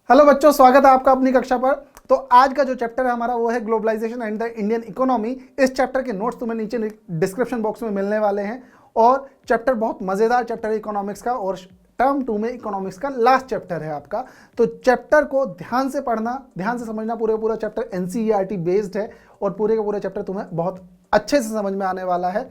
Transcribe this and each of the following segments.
Hello बच्चों, स्वागत है आपका अपनी कक्षा पर। तो आज का जो चैप्टर है हमारा वो है globalization and the Indian economy. इस चैप्टर के नोट्स तुम्हें नीचे डिस्क्रिप्शन बॉक्स में मिलने वाले हैं। और चैप्टर बहुत मजेदार चैप्टर है इकोनॉमिक्स का, और टर्म 2 में इकोनॉमिक्स का लास्ट चैप्टर है आपका। तो चैप्टर को ध्यान से पढ़ना, ध्यान से समझना। पूरा चैप्टर एनसीईआरटी बेस्ड है और पूरे का पूरा चैप्टर तुम्हें बहुत अच्छे से समझ में आने वाला है।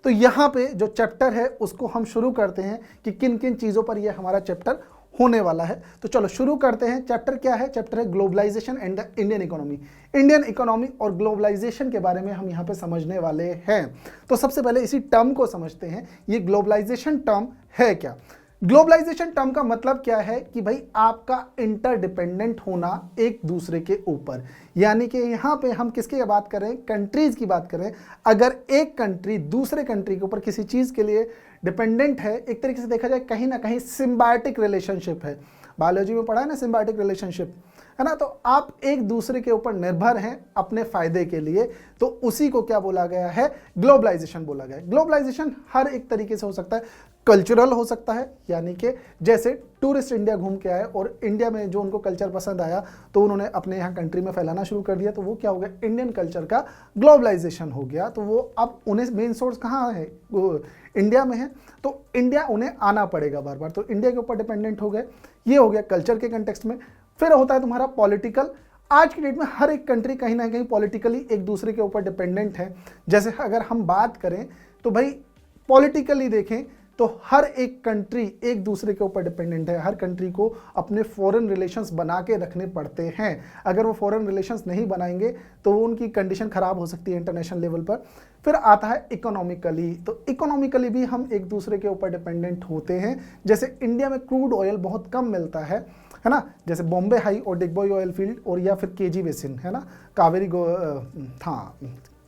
तो यहाँ पे जो चैप्टर है उसको हम शुरू करते हैं कि किन किन चीज़ों पर यह हमारा चैप्टर होने वाला है। तो चलो शुरू करते हैं। चैप्टर क्या है? चैप्टर है globalization and the Indian economy. Indian economy और ग्लोबलाइजेशन के बारे में हम यहाँ पे समझने वाले हैं। तो सबसे पहले इसी टर्म को समझते हैं। ये ग्लोबलाइजेशन टर्म है क्या? ग्लोबलाइजेशन टर्म का मतलब क्या है कि भाई आपका इंटरडिपेंडेंट होना एक दूसरे के ऊपर। यानी कि यहाँ पे हम किसकी बात करें? कंट्रीज की बात करें। अगर एक कंट्री दूसरे कंट्री के ऊपर किसी चीज के लिए डिपेंडेंट है, एक तरीके से देखा जाए कहीं ना कहीं सिम्बायोटिक रिलेशनशिप है। बायोलॉजी में पढ़ा है ना सिम्बायोटिक रिलेशनशिप, है ना? तो आप एक दूसरे के ऊपर निर्भर हैं अपने फायदे के लिए, तो उसी को क्या बोला गया है? ग्लोबलाइजेशन बोला गया है। ग्लोबलाइजेशन हर एक तरीके से हो सकता है। कल्चरल हो सकता है, यानी कि जैसे टूरिस्ट इंडिया घूम के आए और इंडिया में जो उनको कल्चर पसंद आया तो उन्होंने अपने यहाँ कंट्री में फैलाना शुरू कर दिया, तो वो क्या हो गया? इंडियन कल्चर का ग्लोबलाइजेशन हो गया। तो वो अब उन्हें मेन सोर्स कहाँ है? वो इंडिया में है, तो इंडिया उन्हें आना पड़ेगा बार बार, तो इंडिया के ऊपर डिपेंडेंट हो गए। ये हो गया कल्चर के कंटेक्स्ट में। फिर होता है तुम्हारा पॉलिटिकल। आज की डेट में हर एक कंट्री कहीं ना कहीं पॉलिटिकली एक दूसरे के ऊपर डिपेंडेंट है। जैसे अगर हम बात करें तो भाई पॉलिटिकली देखें तो हर एक कंट्री एक दूसरे के ऊपर डिपेंडेंट है। हर कंट्री को अपने फॉरेन रिलेशंस बना के रखने पड़ते हैं। अगर वो फॉरेन रिलेशंस नहीं बनाएंगे तो उनकी कंडीशन खराब हो सकती है इंटरनेशनल लेवल पर। फिर आता है इकोनॉमिकली। तो इकोनॉमिकली भी हम एक दूसरे के ऊपर डिपेंडेंट होते हैं। जैसे इंडिया में क्रूड ऑयल बहुत कम मिलता है ना? जैसे बॉम्बे हाई और डिगबोई ऑयल फील्ड और या फिर केजी बेसिन, है ना?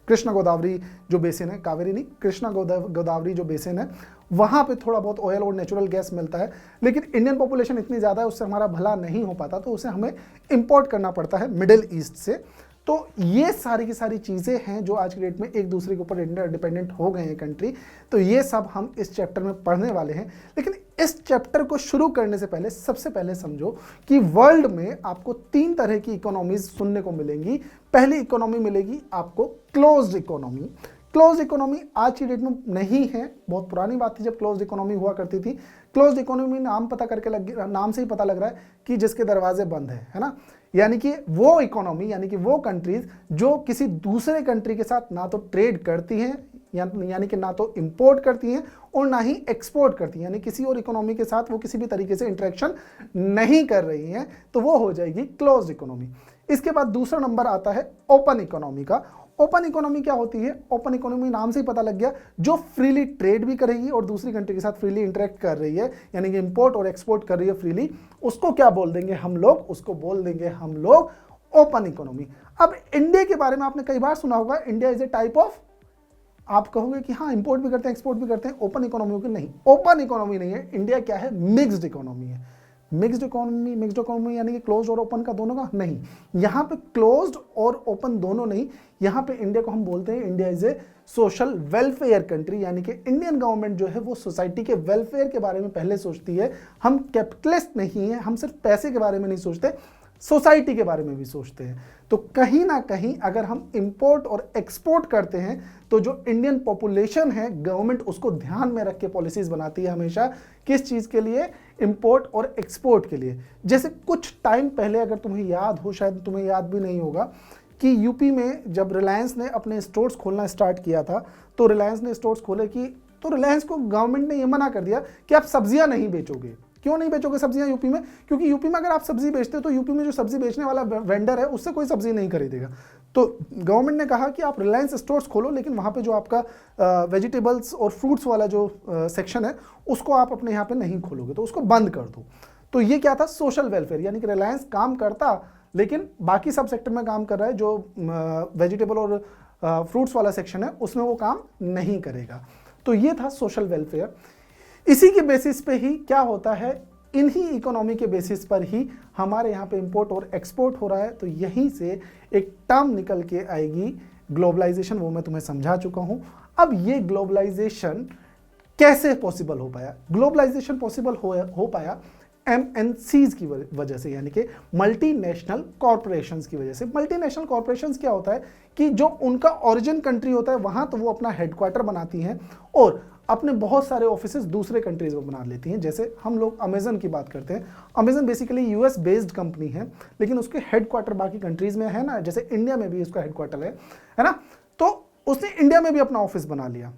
कृष्णा गोदावरी जो बेसिन है, कावेरी नहीं, कृष्णा गोदावरी जो बेसिन है, वहाँ पे थोड़ा बहुत ऑयल और नेचुरल गैस मिलता है। लेकिन इंडियन पॉपुलेशन इतनी ज़्यादा है, उससे हमारा भला नहीं हो पाता, तो उसे हमें इंपोर्ट करना पड़ता है मिडिल ईस्ट से। तो ये सारी की सारी चीज़ें हैं जो आज की डेट में एक दूसरे के ऊपर डिपेंडेंट हो गए हैं कंट्री। तो ये सब हम इस चैप्टर में पढ़ने वाले हैं। लेकिन इस चैप्टर को शुरू करने से पहले सबसे पहले समझो कि वर्ल्ड में आपको 3 तरह की इकोनॉमीज सुनने को मिलेंगी। पहली इकोनॉमी मिलेगी आपको क्लोज्ड इकोनॉमी। क्लोज्ड इकोनॉमी आज की डेट में नहीं है, बहुत पुरानी बात थी जब क्लोज्ड इकोनॉमी हुआ करती थी। क्लोज्ड इकोनॉमी नाम से ही पता लग रहा है कि जिसके दरवाजे बंद है ना? यानी कि वो इकोनॉमी, यानी कि वो कंट्रीज जो किसी दूसरे कंट्री के साथ ना तो ट्रेड करती हैं, यानी कि ना तो इंपोर्ट करती हैं और ना ही एक्सपोर्ट करती हैं, यानी किसी और इकोनॉमी के साथ वो किसी भी तरीके से इंटरेक्शन नहीं कर रही हैं, तो वो हो जाएगी क्लोज्ड इकोनॉमी। इसके बाद दूसरा नंबर आता है ओपन इकोनॉमी का। ओपन इकोनॉमी क्या होती है? ओपन इकोनॉमी नाम से ही पता लग गया, जो फ्रीली ट्रेड भी करेगी और दूसरी कंट्री के साथ फ्रीली इंटरेक्ट कर रही है, यानी कि इंपोर्ट और एक्सपोर्ट कर रही है फ्रीली। उसको क्या बोल देंगे हम लोग? उसको बोल देंगे हम लोग ओपन इकोनॉमी। अब इंडिया के बारे में आपने कई बार सुना होगा, India is a type of, आप कहोगे कि हाँ इंपोर्ट भी करते हैं एक्सपोर्ट भी करते हैं, ओपन इकोनॉमी की नहीं, ओपन इकोनॉमी नहीं है इंडिया। क्या है? मिक्स्ड इकोनॉमी है। मिक्स्ड इकोनॉमी यानी कि क्लोज्ड और ओपन का दोनों का नहीं। यहाँ पे क्लोज्ड और ओपन दोनों नहीं, यहाँ पे इंडिया को हम बोलते हैं India is a social welfare country. यानी कि इंडियन गवर्नमेंट जो है वो सोसाइटी के वेलफेयर के बारे में पहले सोचती है। हम कैपिटलिस्ट नहीं है, हम सिर्फ पैसे के बारे में नहीं सोचते, सोसाइटी के बारे में भी सोचते हैं। तो कहीं ना कहीं अगर हम इंपोर्ट और एक्सपोर्ट करते हैं तो जो इंडियन पॉपुलेशन है, गवर्नमेंट उसको ध्यान में रख के पॉलिसीज बनाती है हमेशा। किस चीज़ के लिए? इंपोर्ट और एक्सपोर्ट के लिए। जैसे कुछ टाइम पहले, अगर तुम्हें याद हो, शायद तुम्हें याद भी नहीं होगा, कि यूपी में जब रिलायंस ने अपने स्टोर्स खोलना स्टार्ट किया था, तो रिलायंस ने स्टोर्स खोले तो रिलायंस को गवर्नमेंट ने यह मना कर दिया कि आप सब्जियां नहीं बेचोगे। क्यों नहीं बेचोगे सब्जियां यूपी में? क्योंकि यूपी में अगर आप सब्जी बेचते हो तो यूपी में जो सब्जी बेचने वाला वेंडर है उससे कोई सब्जी नहीं खरीदेगा। तो गवर्नमेंट ने कहा कि आप रिलायंस स्टोर्स खोलो, लेकिन वहाँ पे जो आपका वेजिटेबल्स और फ्रूट्स वाला जो सेक्शन है उसको आप अपने यहाँ पे नहीं खोलोगे, तो उसको बंद कर दो। तो ये क्या था? Social welfare. यानी कि रिलायंस काम करता लेकिन बाकी सब सेक्टर में काम कर रहा है, जो वेजिटेबल और फ्रूट्स वाला सेक्शन है उसमें वो काम नहीं करेगा। तो ये था सोशल वेलफेयर। इसी के बेसिस पे ही क्या होता है, इन्हीं इकोनॉमी के बेसिस पर ही हमारे यहाँ पे इंपोर्ट और एक्सपोर्ट हो रहा है। तो यहीं से एक टर्म निकल के आएगी ग्लोबलाइजेशन, वो मैं तुम्हें समझा चुका हूँ। अब ये ग्लोबलाइजेशन कैसे पॉसिबल हो पाया? ग्लोबलाइजेशन पॉसिबल हो पाया MNCs की वजह से, यानी कि मल्टीनेशनल कॉरपोरेशंस की वजह से। मल्टीनेशनल कॉरपोरेशंस क्या होता है कि जो उनका ओरिजिन कंट्री होता है वहां तो वो अपना हेडक्वार्टर बनाती हैं और अपने बहुत सारे ऑफिसेज दूसरे कंट्रीज में बना लेती हैं। जैसे हम लोग अमेजन की बात करते हैं, Amazon basically US based company है, लेकिन उसके हेडक्वार्टर बाकी कंट्रीज में है ना, जैसे इंडिया में भी उसका हेडक्वार्टर है ना, तो उसने इंडिया में भी अपना ऑफिस बना लिया।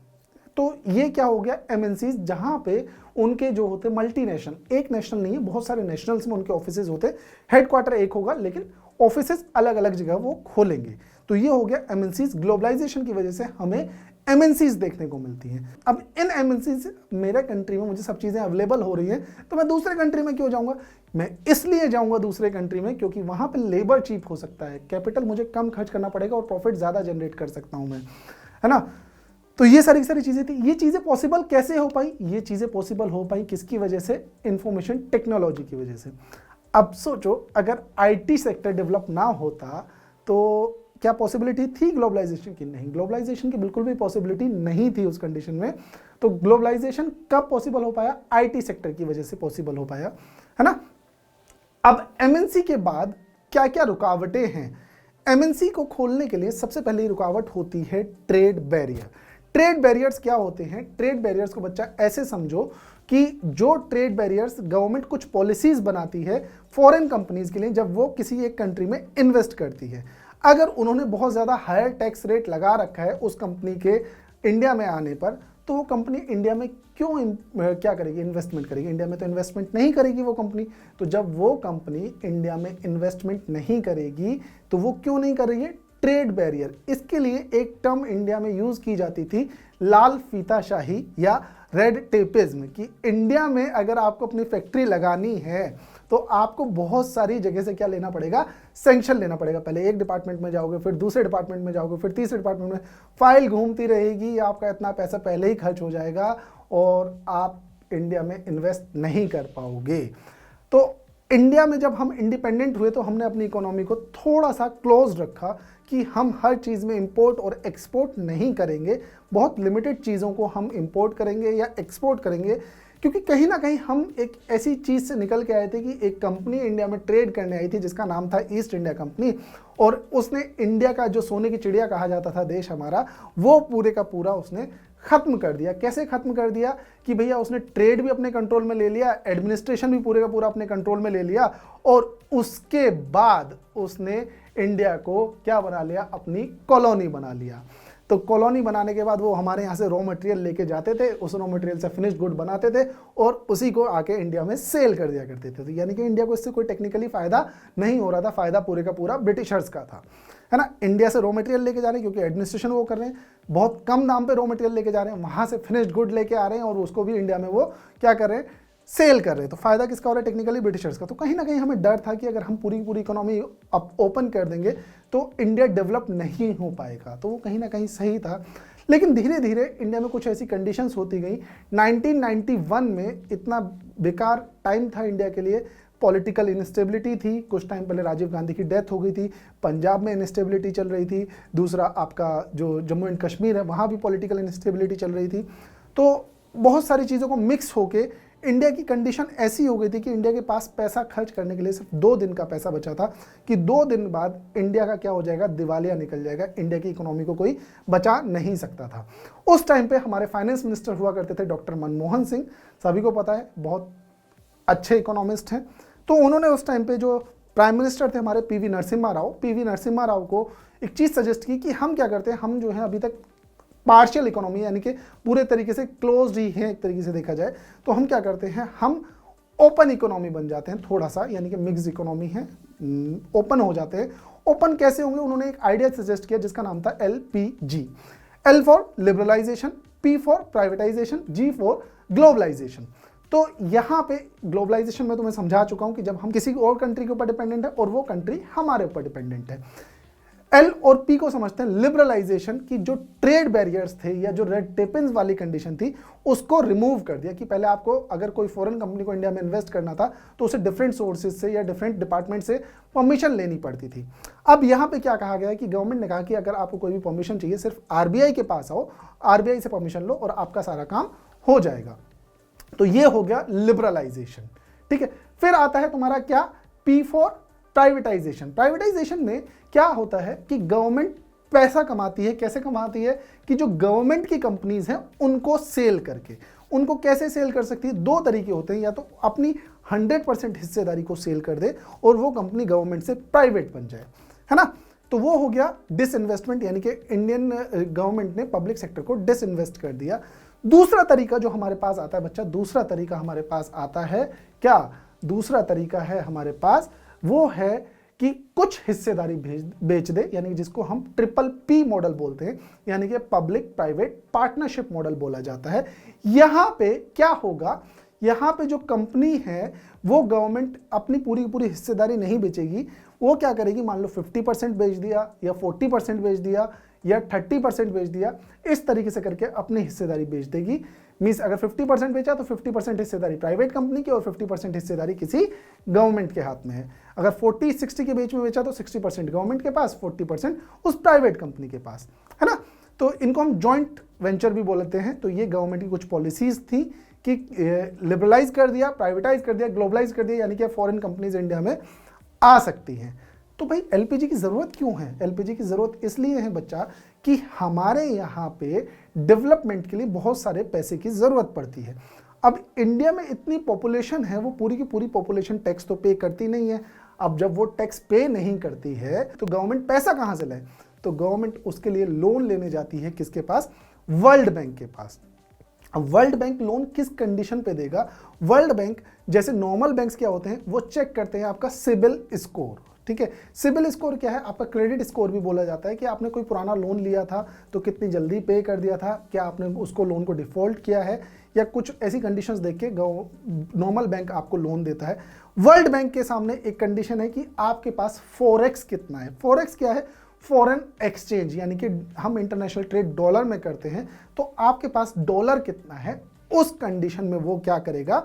तो ये क्या हो गया, एमएनसीज, जहां पे उनके जो होते मल्टीनेशनल, एक नेशनल नहीं है, बहुत सारे नेशनल्स में उनके ऑफिसेज होते, हेडक्वार्टर एक होगा लेकिन ऑफिसेज अलग अलग जगह वो खोलेंगे। तो ये हो गया एमएनसीज। ग्लोबलाइजेशन की वजह से हमें एमएनसीज देखने को मिलती हैं। अब इन एमएनसीज, मेरे कंट्री में मुझे सब चीजें अवेलेबल हो रही हैं, तो मैं दूसरे कंट्री में क्यों जाऊंगा? मैं इसलिए जाऊंगा दूसरे कंट्री में क्योंकि वहां पे लेबर चीप हो सकता है, कैपिटल मुझे कम खर्च करना पड़ेगा और प्रॉफिट ज्यादा जनरेट कर सकता हूं मैं, है ना। तो ये सारी चीजें थी। ये चीजें पॉसिबल कैसे हो पाई? ये चीजें पॉसिबल हो पाई किसकी वजह से? इंफॉर्मेशन टेक्नोलॉजी की वजह से। अब सोचो, अगर आईटी सेक्टर डेवलप ना होता तो क्या पॉसिबिलिटी थी ग्लोबलाइजेशन की? नहीं, ग्लोबलाइजेशन की बिल्कुल भी पॉसिबिलिटी नहीं थी उस कंडीशन में। तो ग्लोबलाइजेशन कब पॉसिबल हो पाया? आईटी सेक्टर की वजह से पॉसिबल हो पाया, है ना। अब एमएनसी के बाद क्या क्या रुकावटें हैं? एमएनसी को खोलने के लिए सबसे पहली रुकावट होती है ट्रेड बैरियर। ट्रेड बैरियर्स क्या होते हैं? ट्रेड बैरियर्स को बच्चा ऐसे समझो कि जो ट्रेड बैरियर्स, गवर्नमेंट कुछ पॉलिसीज बनाती है फॉरेन कंपनीज के लिए जब वो किसी एक कंट्री में इन्वेस्ट करती है। अगर उन्होंने बहुत ज्यादा हायर टैक्स रेट लगा रखा है उस कंपनी के इंडिया में आने पर, तो वो कंपनी इंडिया में क्यों क्या करेगी? इन्वेस्टमेंट करेगी। इंडिया में तो इन्वेस्टमेंट नहीं करेगी वो कंपनी। तो जब वो कंपनी इंडिया में इन्वेस्टमेंट नहीं करेगी तो वो क्यों नहीं कर रही है? Trade barrier. इसके लिए एक टर्म इंडिया में यूज की जाती थी, लाल फीताशाही या रेड टेपिज्म, कि इंडिया में अगर आपको अपनी फैक्ट्री लगानी है तो आपको बहुत सारी जगह से क्या लेना पड़ेगा? सैंक्शन लेना पड़ेगा। पहले एक डिपार्टमेंट में जाओगे, फिर दूसरे डिपार्टमेंट में जाओगे, फिर तीसरे डिपार्टमेंट में, फाइल घूमती रहेगी, आपका इतना पैसा पहले ही खर्च हो जाएगा और आप इंडिया में इन्वेस्ट नहीं कर पाओगे। तो इंडिया में जब हम इंडिपेंडेंट हुए तो हमने अपनी इकोनॉमी को थोड़ा सा क्लोज रखा कि हम हर चीज़ में इंपोर्ट और एक्सपोर्ट नहीं करेंगे, बहुत लिमिटेड चीज़ों को हम इंपोर्ट करेंगे या एक्सपोर्ट करेंगे, क्योंकि कहीं ना कहीं हम एक ऐसी चीज़ से निकल के आए थे कि एक कंपनी इंडिया में ट्रेड करने आई थी जिसका नाम था ईस्ट इंडिया कंपनी, और उसने इंडिया का जो सोने की चिड़िया कहा जाता था देश हमारा, वो पूरे का पूरा उसने खत्म कर दिया। कैसे खत्म कर दिया? कि भैया उसने ट्रेड भी अपने कंट्रोल में ले लिया, एडमिनिस्ट्रेशन भी पूरे का पूरा अपने कंट्रोल में ले लिया, और उसके बाद उसने इंडिया को क्या बना लिया? अपनी कॉलोनी बना लिया। तो कॉलोनी बनाने के बाद वो हमारे यहाँ से रॉ मटेरियल लेके जाते थे, उस रॉ मटेरियल से फिनिश्ड गुड बनाते थे और उसी को आके इंडिया में सेल कर दिया करते थे। तो यानी कि इंडिया को इससे कोई टेक्निकली फायदा नहीं हो रहा था, फायदा पूरे का पूरा ब्रिटिशर्स का था, है ना। इंडिया से रॉ मटेरियल लेके जा रहे हैं क्योंकि एडमिनिस्ट्रेशन वो कर रहे हैं, बहुत कम दाम पे रॉ मटेरियल लेके जा रहे हैं, वहां से फिनिश्ड गुड लेके आ रहे हैं और उसको भी इंडिया में वो क्या कर रहे हैं? सेल कर रहे हैं। तो फायदा किसका हो रहा है? टेक्निकली ब्रिटिशर्स का। तो कहीं ना कहीं हमें डर था कि अगर हम पूरी की पूरी इकोनॉमी ओपन कर देंगे तो इंडिया डेवलप नहीं हो पाएगा। तो वो कहीं ना कहीं सही था, लेकिन धीरे धीरे इंडिया में कुछ ऐसी कंडीशंस होती गई। 1991 में इतना बेकार टाइम था इंडिया के लिए, पॉलिटिकल इनस्टेबिलिटी थी, कुछ टाइम पहले राजीव गांधी की डेथ हो गई थी, पंजाब में इनस्टेबिलिटी चल रही थी, दूसरा आपका जो जम्मू एंड कश्मीर है वहाँ भी पॉलिटिकल इनस्टेबिलिटी चल रही थी। तो बहुत सारी चीज़ों को मिक्स होके इंडिया की कंडीशन ऐसी हो गई थी कि इंडिया के पास पैसा खर्च करने के लिए सिर्फ 2 दिन का पैसा बचा था कि 2 दिन बाद इंडिया का क्या हो जाएगा? दिवालिया निकल जाएगा, इंडिया की इकोनॉमी को कोई बचा नहीं सकता था। उस टाइम पे हमारे फाइनेंस मिनिस्टर हुआ करते थे डॉक्टर मनमोहन सिंह, सभी को पता है, बहुत अच्छे इकोनॉमिस्ट हैं। तो उन्होंने उस टाइम पे जो प्राइम मिनिस्टर थे हमारे पीवी नरसिम्हा राव को एक चीज़ सजेस्ट की कि हम क्या करते हैं, हम जो है अभी तक पार्शियल इकोनॉमी यानी कि पूरे तरीके से क्लोज्ड ही है, एक तरीके से देखा जाए तो हम क्या करते हैं, हम ओपन इकोनॉमी बन जाते हैं थोड़ा सा, यानी कि मिक्स इकोनॉमी है, ओपन हो जाते हैं। ओपन कैसे होंगे? उन्होंने एक आइडिया सजेस्ट किया जिसका नाम था LPG, L for liberalization, P for privatization, G for globalization. तो यहाँ पे ग्लोबलाइजेशन में तो मैं समझा चुका हूं कि जब हम किसी और कंट्री के ऊपर डिपेंडेंट है और वो कंट्री हमारे ऊपर डिपेंडेंट है। एल और पी को समझते हैं लिबरलाइजेशन, की जो ट्रेड बैरियर्स थे या जो रेड टेपिंग वाली कंडीशन थी उसको रिमूव कर दिया कि पहले आपको अगर कोई फॉरेन कंपनी को इंडिया में इन्वेस्ट करना था तो उसे डिफरेंट सोर्सेज से या डिफरेंट डिपार्टमेंट से परमिशन लेनी पड़ती थी। अब यहाँ पे क्या कहा गया है कि गवर्नमेंट ने कहा कि अगर आपको कोई भी परमिशन चाहिए सिर्फ आरबीआई के पास आओ, आरबीआई से परमिशन लो और आपका सारा काम हो जाएगा। तो ये हो गया लिबरलाइजेशन, ठीक है। फिर आता है तुम्हारा क्या, पी फॉर प्राइवेटाइजेशन। प्राइवेटाइजेशन में क्या होता है कि गवर्नमेंट पैसा कमाती है। कैसे कमाती है कि जो गवर्नमेंट की कंपनीज हैं उनको सेल करके। उनको कैसे सेल कर सकती है, दो तरीके होते हैं, या तो अपनी 100% हिस्सेदारी को सेल कर दे और वो कंपनी गवर्नमेंट से प्राइवेट बन जाए, है ना। तो वो हो गया डिसइन्वेस्टमेंट, यानी कि इंडियन गवर्नमेंट ने पब्लिक सेक्टर को डिसइन्वेस्ट कर दिया। दूसरा तरीका जो हमारे पास आता है बच्चा, दूसरा तरीका हमारे पास आता है क्या, दूसरा तरीका है हमारे पास वो है कि कुछ हिस्सेदारी बेच दे, यानी जिसको हम ट्रिपल पी मॉडल बोलते हैं, यानी कि पब्लिक प्राइवेट पार्टनरशिप मॉडल बोला जाता है। यहां पे क्या होगा, यहां पे जो कंपनी है वो गवर्नमेंट अपनी पूरी पूरी हिस्सेदारी नहीं बेचेगी, वो क्या करेगी, मान लो 50% बेच दिया या 40% बेच दिया या 30% बेच दिया, इस तरीके से करके अपनी हिस्सेदारी बेच देगी। मींस अगर 50% बेचा तो 50% हिस्सेदारी प्राइवेट कंपनी की और 50% हिस्सेदारी किसी गवर्नमेंट के हाथ में है। अगर 40-60 के बीच में बेचा तो 60% गवर्नमेंट के पास, 40% उस प्राइवेट कंपनी के पास, है ना। तो इनको हम जॉइंट वेंचर भी बोलते हैं। तो ये गवर्नमेंट की कुछ पॉलिसीज थी कि लिबरलाइज कर दिया, प्राइवेटाइज कर दिया, ग्लोबलाइज कर दिया, यानी कि फॉरेन कंपनीज इंडिया में आ सकती हैं। तो भाई एलपीजी की जरूरत क्यों है, एलपीजी की जरूरत इसलिए है बच्चा कि हमारे यहाँ पे डेवलपमेंट के लिए बहुत सारे पैसे की जरूरत पड़ती है। अब इंडिया में इतनी पॉपुलेशन है, वो पूरी की पूरी पॉपुलेशन टैक्स तो पे करती नहीं है। अब जब वो टैक्स पे नहीं करती है तो गवर्नमेंट पैसा कहां से लाए, तो गवर्नमेंट उसके लिए लोन लेने जाती है किसके पास, वर्ल्ड बैंक के पास। अब वर्ल्ड बैंक लोन किस कंडीशन पे देगा, वर्ल्ड बैंक जैसे नॉर्मल बैंक्स क्या होते हैं, वो चेक करते हैं आपका सिबिल स्कोर, ठीक है। सिबिल स्कोर क्या है, आपका क्रेडिट स्कोर भी बोला जाता है कि आपने कोई पुराना लोन लिया था तो कितनी जल्दी पे कर दिया था, क्या आपने उसको लोन को डिफॉल्ट किया है, या कुछ ऐसी कंडीशंस देख के नॉर्मल बैंक आपको लोन देता है। वर्ल्ड बैंक के सामने एक कंडीशन है कि आपके पास फॉरेक्स कितना है। फॉरेक्स क्या है, फॉरेन एक्सचेंज, यानी कि हम इंटरनेशनल ट्रेड डॉलर में करते हैं, तो आपके पास डॉलर कितना है, उस कंडीशन में वो क्या करेगा,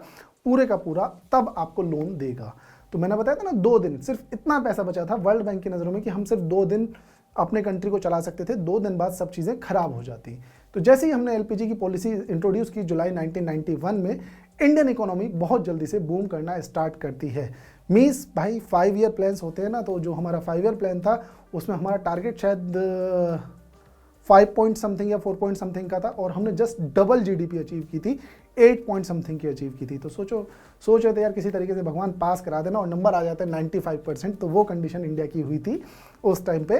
पूरे का पूरा तब आपको लोन देगा। तो मैंने बताया था ना 2 दिन, सिर्फ इतना पैसा बचा था वर्ल्ड बैंक की नज़रों में कि हम सिर्फ 2 दिन अपने कंट्री को चला सकते थे, 2 दिन बाद सब चीज़ें खराब हो जाती। तो जैसे ही हमने एलपीजी की पॉलिसी इंट्रोड्यूस की जुलाई 1991 में, इंडियन इकोनॉमी बहुत जल्दी से बूम करना स्टार्ट करती है। मीन्स भाई 5 ईयर प्लान्स होते हैं ना, तो जो हमारा 5 ईयर प्लान था उसमें हमारा टारगेट शायद 5 पॉइंट समथिंग या 4 पॉइंट समथिंग का था, और हमने जस्ट डबल जीडीपी अचीव की थी, 8 पॉइंट समथिंग की अचीव की थी। तो सोच रहे थे यार किसी तरीके से भगवान पास करा देना और नंबर आ जाता है 95%, तो वो कंडीशन इंडिया की हुई थी उस टाइम पे।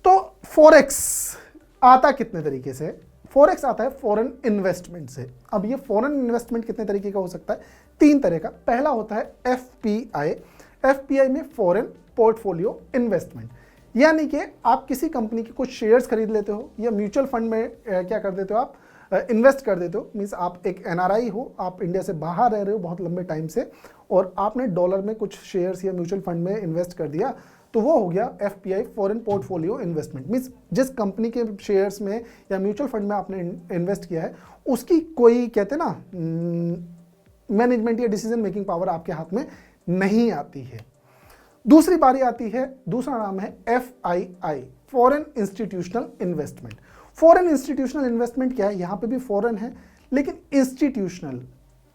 तो फॉरेक्स आता कितने तरीके से, फॉरेक्स आता है फॉरेन इन्वेस्टमेंट से। अब ये फॉरेन इन्वेस्टमेंट कितने तरीके का हो सकता है, 3 तरह का। पहला होता है एफपीआई। एफपीआई में फॉरेन पोर्टफोलियो इन्वेस्टमेंट, यानी कि आप किसी कंपनी के कुछ शेयर्स खरीद लेते हो या म्यूचुअल फंड में क्या कर देते हो, आप इन्वेस्ट कर देते हो। मीन्स आप एक एनआरआई हो, आप इंडिया से बाहर रह रहे हो बहुत लंबे टाइम से, और आपने डॉलर में कुछ शेयर्स या म्यूचुअल फंड में इन्वेस्ट कर दिया, तो वो हो गया FPI, foreign portfolio investment. Means जिस कंपनी के शेयर्स में या म्यूचुअल फंड में आपने इन्वेस्ट किया है, उसकी कोई कहते हैं ना मैनेजमेंट या डिसीजन मेकिंग पावर आपके हाथ में नहीं आती है। दूसरी बारी आती है, दूसरा नाम है FII, foreign institutional investment. Foreign institutional investment क्या है, यहां पे भी फॉरेन है लेकिन इंस्टीट्यूशनल।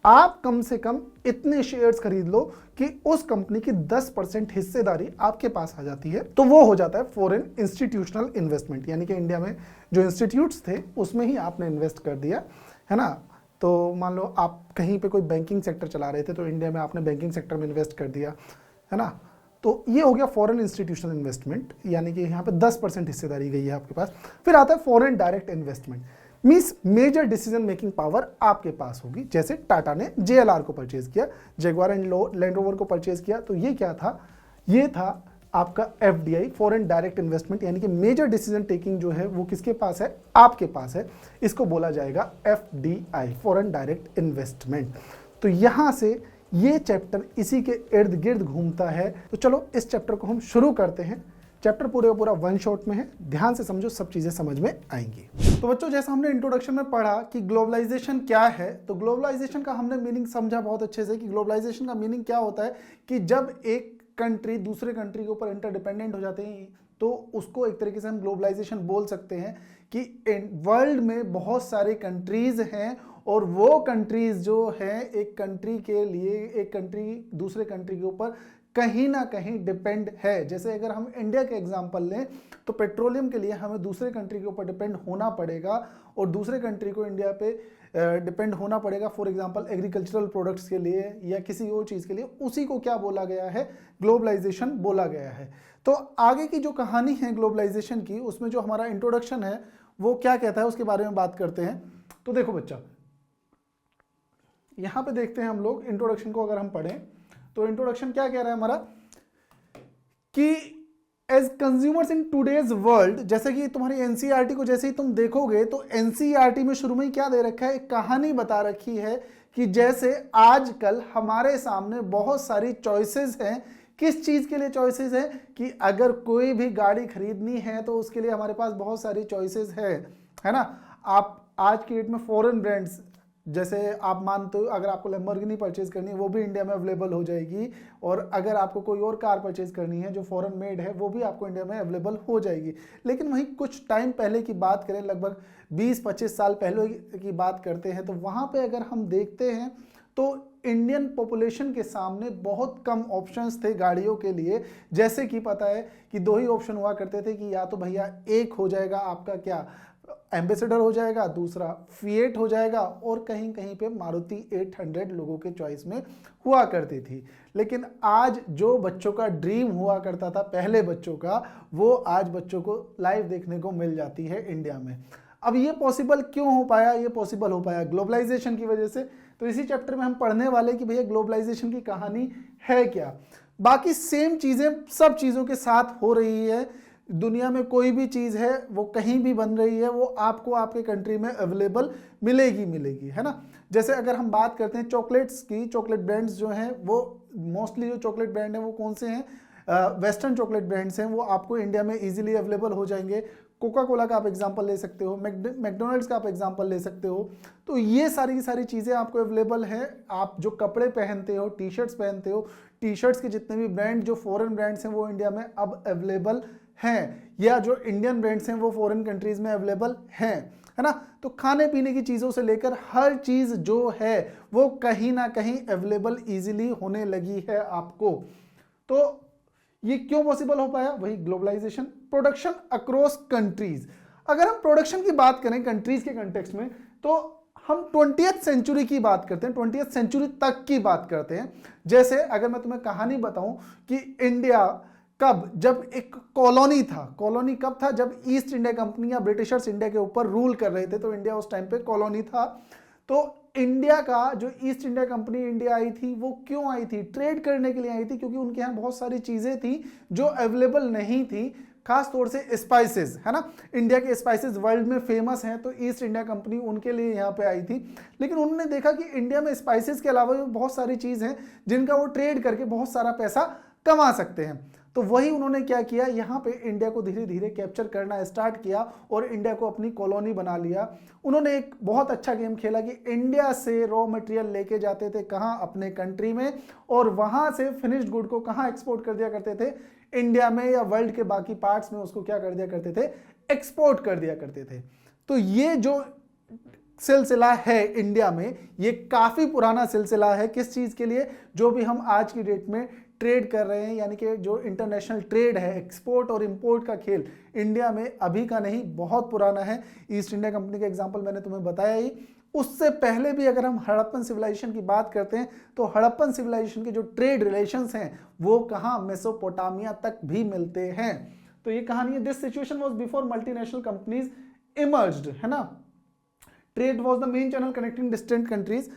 आप कम से कम इतने शेयर्स खरीद लो कि उस कंपनी की 10% हिस्सेदारी आपके पास आ जाती है, तो वो हो जाता है फॉरेन इंस्टीट्यूशनल इन्वेस्टमेंट। यानी कि इंडिया में जो इंस्टीट्यूट्स थे उसमें ही आपने इन्वेस्ट कर दिया, है ना। तो मान लो आप कहीं पे कोई बैंकिंग सेक्टर चला रहे थे, तो इंडिया में आपने बैंकिंग सेक्टर में इन्वेस्ट कर दिया, है ना। तो ये हो गया फॉरेन इंस्टीट्यूशनल इन्वेस्टमेंट, यानी कि यहाँ पे 10% हिस्सेदारी गई है आपके पास। फिर आता है foreign direct investment. Means major decision making power आपके पास होगी। जैसे टाटा ने जेएलआर को परचेज किया, जगुआर एंड लैंड रोवर को परचेज किया, तो ये क्या था, ये था आपका एफडीआई, फॉरेन डायरेक्ट इन्वेस्टमेंट, यानी कि मेजर डिसीजन टेकिंग जो है वो किसके पास है, आपके पास है। इसको बोला जाएगा एफडीआई, फॉरेन डायरेक्ट इन्वेस्टमेंट। तो यहां से ये चैप्टर इसी के इर्द गिर्द घूमता है। तो चलो इस चैप्टर को हम शुरू करते हैं। चैप्टर पूरे का पूरा 1 शॉट में है, ध्यान से समझो, सब चीजें समझ में आएंगी। तो बच्चों, जैसा हमने इंट्रोडक्शन में पढ़ा कि ग्लोबलाइजेशन क्या है, तो ग्लोबलाइजेशन का हमने मीनिंग समझा बहुत अच्छे से कि ग्लोबलाइजेशन का मीनिंग क्या होता है कि जब एक कंट्री दूसरे कंट्री के ऊपर इंटरडिपेंडेंट हो जाते हैं, तो उसको एक तरीके से हम ग्लोबलाइजेशन बोल सकते हैं कि वर्ल्ड में बहुत सारे कंट्रीज हैं और वो कंट्रीज जो है एक कंट्री के लिए, एक कंट्री दूसरे कंट्री के ऊपर कहीं ना कहीं डिपेंड है। जैसे अगर हम इंडिया के एग्जांपल लें तो पेट्रोलियम के लिए हमें दूसरे कंट्री के ऊपर डिपेंड होना पड़ेगा और दूसरे कंट्री को इंडिया पे डिपेंड होना पड़ेगा फॉर एग्जांपल एग्रीकल्चरल प्रोडक्ट्स के लिए या किसी और चीज़ के लिए। उसी को क्या बोला गया है, ग्लोबलाइजेशन बोला गया है। तो आगे की जो कहानी है ग्लोबलाइजेशन की, उसमें जो हमारा इंट्रोडक्शन है वो क्या कहता है उसके बारे में बात करते हैं। तो देखो बच्चा, यहां पे देखते हैं हम लोग इंट्रोडक्शन को, अगर हम पढ़ें तो इंट्रोडक्शन क्या कह रहा है हमारा कि as consumers in today's world, जैसे कि तुम्हारी एनसीईआरटी को जैसे ही तुम देखोगे तो एनसीईआरटी में शुरू में ही क्या दे रखा है, एक कहानी बता रखी है कि जैसे आजकल हमारे सामने बहुत सारी चॉइसेस हैं। किस चीज के लिए चॉइसेस है कि अगर कोई भी गाड़ी खरीदनी है तो उसके लिए हमारे पास बहुत सारी चॉइसेस है ना। आप आज की डेट में फॉरेन ब्रांड्स, जैसे आप मानते हो अगर आपको लैम्बोर्गिनी परचेज करनी है वो भी इंडिया में अवेलेबल हो जाएगी, और अगर आपको कोई और कार परचेज करनी है जो फॉरेन मेड है वो भी आपको इंडिया में अवेलेबल हो जाएगी। लेकिन वहीं कुछ टाइम पहले की बात करें, लगभग 20-25 साल पहले की बात करते हैं, तो वहाँ पे अगर हम देखते हैं तो इंडियन पॉपुलेशन के सामने बहुत कम ऑप्शंस थे गाड़ियों के लिए। जैसे कि पता है कि दो ही ऑप्शन हुआ करते थे कि या तो भैया एक हो जाएगा आपका क्या एम्बेसडर हो जाएगा, दूसरा फिएट हो जाएगा, और कहीं कहीं पे मारुति 800 लोगों के चॉइस में हुआ करती थी। लेकिन आज जो बच्चों का ड्रीम हुआ करता था पहले बच्चों का, वो आज बच्चों को लाइव देखने को मिल जाती है इंडिया में। अब ये पॉसिबल क्यों हो पाया? ये पॉसिबल हो पाया ग्लोबलाइजेशन की वजह से। तो इसी चैप्टर में हम पढ़ने वाले कि भैया ग्लोबलाइजेशन की कहानी है क्या। बाकी सेम चीजें सब चीजों के साथ हो रही है। दुनिया में कोई भी चीज है वो कहीं भी बन रही है, वो आपको आपके कंट्री में अवेलेबल मिलेगी, है ना। जैसे अगर हम बात करते हैं चॉकलेट्स की, चॉकलेट ब्रांड्स जो हैं वो मोस्टली जो चॉकलेट ब्रांड है वो कौन से हैं, वेस्टर्न चॉकलेट ब्रांड्स हैं, वो आपको इंडिया में इजीली अवेलेबल हो जाएंगे। कोका कोला का आप एग्जांपल ले सकते हो, मैकडोनल्ड्स का आप एग्जांपल ले सकते हो। तो ये सारी की सारी चीज़ें आपको अवेलेबल हैं। आप जो कपड़े पहनते हो, टी शर्ट्स पहनते हो, टी शर्ट्स के जितने भी ब्रांड जो फॉरेन ब्रांड्स हैं वो इंडिया में अब अवेलेबल हैं, या जो इंडियन ब्रांड्स हैं वो फॉरेन कंट्रीज में अवेलेबल हैं, है ना। तो खाने पीने की चीज़ों से लेकर हर चीज़ जो है वो कहीं ना कहीं अवेलेबल ईजिली होने लगी है आपको। तो ये क्यों पॉसिबल हो पाया? वही ग्लोबलाइजेशन। प्रोडक्शन अक्रॉस कंट्रीज, अगर हम प्रोडक्शन की बात करें कंट्रीज के कंटेक्स्ट में, तो हम 20th सेंचुरी की बात करते हैं, 20th सेंचुरी तक की बात करते हैं। जैसे अगर मैं तुम्हें कहानी बताऊं कि इंडिया कब, जब एक कॉलोनी था, कॉलोनी कब था, जब ईस्ट इंडिया कंपनी या ब्रिटिशर्स इंडिया के ऊपर रूल कर रहे थे, तो इंडिया उस टाइम पे कॉलोनी था। तो इंडिया का जो east India company India I थी वो क्यों आई थी? ट्रेड करने के लिए आई थी, क्योंकि उनके यहाँ बहुत सारी चीजें थी जो अवेलेबल नहीं थी, खास तौर से स्पाइसेस, है ना। इंडिया के स्पाइसेस वर्ल्ड में फेमस हैं, तो ईस्ट इंडिया कंपनी उनके लिए यहाँ पे आई थी। लेकिन उन्होंने देखा कि इंडिया में स्पाइसेस के अलावा बहुत सारी चीज हैं जिनका वो ट्रेड करके बहुत सारा पैसा कमा सकते हैं। तो वही उन्होंने क्या किया, यहाँ पे इंडिया को धीरे धीरे कैप्चर करना स्टार्ट किया और इंडिया को अपनी कॉलोनी बना लिया। उन्होंने एक बहुत अच्छा गेम खेला कि इंडिया से रॉ मटेरियल लेके जाते थे कहाँ, अपने कंट्री में, और वहां से फिनिश्ड गुड को कहाँ एक्सपोर्ट कर दिया करते थे, इंडिया में या वर्ल्ड के बाकी पार्ट्स में उसको क्या कर दिया करते थे, एक्सपोर्ट कर दिया करते थे। तो ये जो सिलसिला है इंडिया में, ये काफी पुराना सिलसिला है। किस चीज के लिए? जो भी हम आज की डेट में ट्रेड कर रहे हैं, यानी कि जो इंटरनेशनल ट्रेड है, एक्सपोर्ट और इंपोर्ट का खेल इंडिया में अभी का नहीं, बहुत पुराना है। ईस्ट इंडिया कंपनी का एग्जांपल मैंने तुम्हें बताया ही। उससे पहले भी अगर हम हड़प्पन सिविलाइजेशन की बात करते हैं तो हड़प्पन सिविलाइजेशन के जो ट्रेड रिलेशंस हैं वो कहाँ, मेसोपोटामिया तक भी मिलते हैं। तो ये कहानी है। This situation was before multinational companies emerged, है ना। Trade was the main channel connecting distant countries.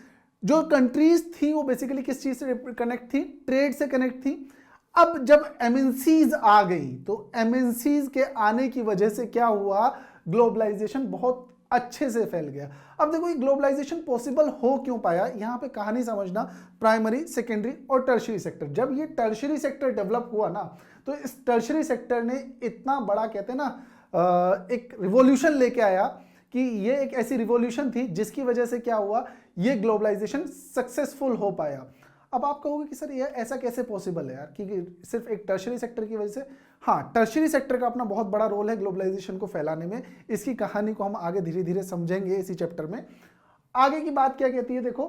जो कंट्रीज थी वो बेसिकली किस चीज से कनेक्ट थी? ट्रेड से कनेक्ट थी। अब जब एमएनसीज आ गई तो एमएनसीज के आने की वजह से क्या हुआ, ग्लोबलाइजेशन बहुत अच्छे से फैल गया। अब देखो ये ग्लोबलाइजेशन पॉसिबल हो क्यों पाया, यहां पे कहानी समझना, प्राइमरी, सेकेंडरी और टर्शियरी सेक्टर। जब ये टर्शियरी सेक्टर डेवलप हुआ ना, तो इस टर्शियरी सेक्टर ने इतना बड़ा, कहते हैं ना, एक रिवॉल्यूशन लेके आया कि ये एक ऐसी रिवॉल्यूशन थी जिसकी वजह से क्या हुआ, ये ग्लोबलाइजेशन सक्सेसफुल हो पाया। अब आप कहोगे कि सर ये ऐसा कैसे पॉसिबल है यार, कि सिर्फ एक टर्शियरी सेक्टर की वजह से? हाँ, टर्शियरी सेक्टर का अपना बहुत बड़ा रोल है ग्लोबलाइजेशन को फैलाने में। इसकी कहानी को हम आगे धीरे धीरे समझेंगे इसी चैप्टर में। आगे की बात क्या कहती है, देखो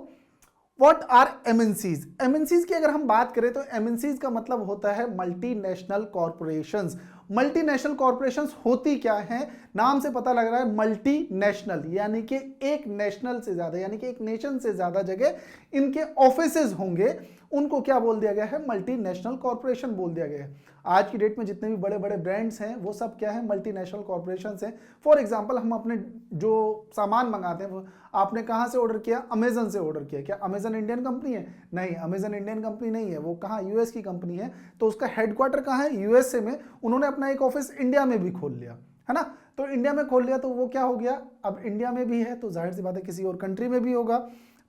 व्हाट आर एमएनसीज। एमएनसीज की अगर हम बात करें तो एमएनसीज का मतलब होता है मल्टीनेशनल कॉरपोरेशंस। मल्टीनेशनल कॉरपोरेशंस होती क्या है, नाम से पता लग रहा है मल्टीनेशनल, यानी कि एक नेशनल से ज्यादा, यानी कि एक नेशन से ज्यादा जगह इनके ऑफिसेज होंगे, उनको क्या बोल दिया गया है, मल्टीनेशनल कॉरपोरेशन बोल दिया गया है। आज की डेट में जितने भी बड़े बड़े ब्रांड्स हैं वो सब क्या है, मल्टीनेशनल कॉरपोरेशंस हैं। फॉर एग्जांपल हम अपने जो सामान मंगाते हैं वो आपने कहां से ऑर्डर किया, अमेजन से ऑर्डर किया। क्या अमेजन इंडियन कंपनी है? नहीं, अमेजन इंडियन कंपनी नहीं है, वो कहां, यूएस की कंपनी है। तो उसका हेडक्वार्टर कहां है, यूएसए में। उन्होंने अपना एक ऑफिस इंडिया में भी खोल लिया, है ना। तो इंडिया में खोल लिया तो वो क्या हो गया, अब इंडिया में भी है तो जाहिर सी बात है किसी और कंट्री में भी होगा।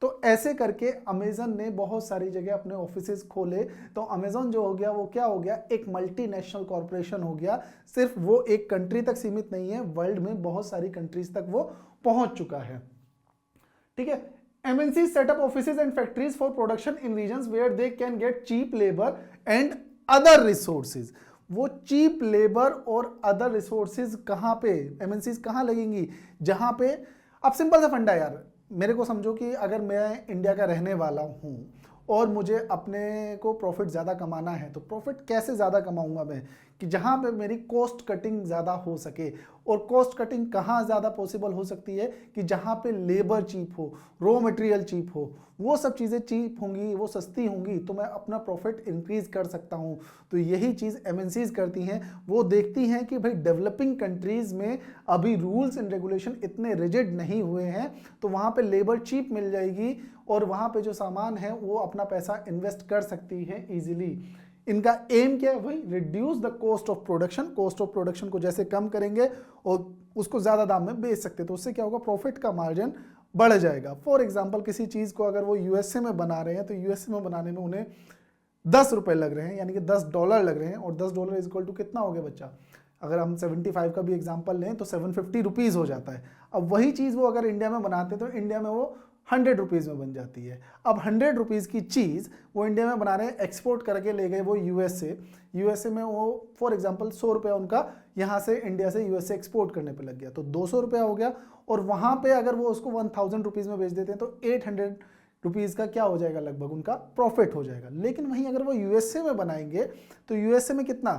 तो ऐसे करके अमेजन ने बहुत सारी जगह अपने ऑफिसेज खोले। तो अमेजन जो हो गया वो क्या हो गया, एक मल्टीनेशनल कॉरपोरेशन हो गया। सिर्फ वो एक कंट्री तक सीमित नहीं है, वर्ल्ड में बहुत सारी कंट्रीज तक वो पहुंच चुका है, ठीक है। MNCs set up offices and factories for production in regions where they can get cheap labor and other resources। वो चीप लेबर और अदर रिसोर्सेज कहां पे, MNCs कहां लगेंगी, जहां पे, अब सिंपल सा फंडा यार, मेरे को समझो कि अगर मैं इंडिया का रहने वाला हूं और मुझे अपने को प्रॉफिट ज़्यादा कमाना है, तो प्रॉफिट कैसे ज़्यादा कमाऊंगा मैं, कि जहां पे मेरी कॉस्ट कटिंग ज़्यादा हो सके। और कॉस्ट कटिंग कहां ज़्यादा पॉसिबल हो सकती है, कि जहां पे लेबर चीप हो, रॉ मटेरियल चीप हो, वो सब चीज़ें चीप होंगी, वो सस्ती होंगी, तो मैं अपना प्रॉफिट इंक्रीज कर सकता हूं। तो यही चीज़ MNCs करती हैं। वो देखती हैं कि भाई डेवलपिंग कंट्रीज में अभी रूल्स एंड रेगुलेशन इतने रिजिड नहीं हुए हैं, तो वहां पे लेबर चीप मिल जाएगी और वहां पे जो सामान है वो अपना पैसा इन्वेस्ट कर सकती है इजीली। इनका एम क्या है भाई, reduce the cost of production. Cost of production को जैसे कम करेंगे और उसको ज्यादा दाम में बेच सकते, तो उससे क्या होगा, प्रॉफिट का मार्जिन बढ़ जाएगा। फॉर एग्जांपल किसी चीज को अगर वो यूएसए में बना रहे हैं, तो यूएसए में बनाने में उन्हें 10 रुपए लग रहे हैं, यानी कि $10 लग रहे हैं, और $10 इज इक्वल टू कितना हो गया बच्चा, अगर हम 75 का भी एग्जांपल लें तो 750 रुपीज हो जाता है। अब वही चीज वो अगर इंडिया में बनाते तो इंडिया में वो 100 रुपीज में बन जाती है। अब 100 रुपीज की चीज वो इंडिया में बना रहे हैं, एक्सपोर्ट करके ले गए वो यूएसए में वो फॉर एग्जांपल 100 रुपया उनका यहां से इंडिया से यूएसए एक्सपोर्ट करने पे लग गया, तो 200 रुपया हो गया। और वहां पे अगर वो उसको 1000 रुपीज में बेच देते हैं तो 800 रुपीज का क्या हो जाएगा, लगभग उनका प्रॉफिट हो जाएगा। लेकिन वहीं अगर वो यूएसए में बनाएंगे तो यूएसए में कितना,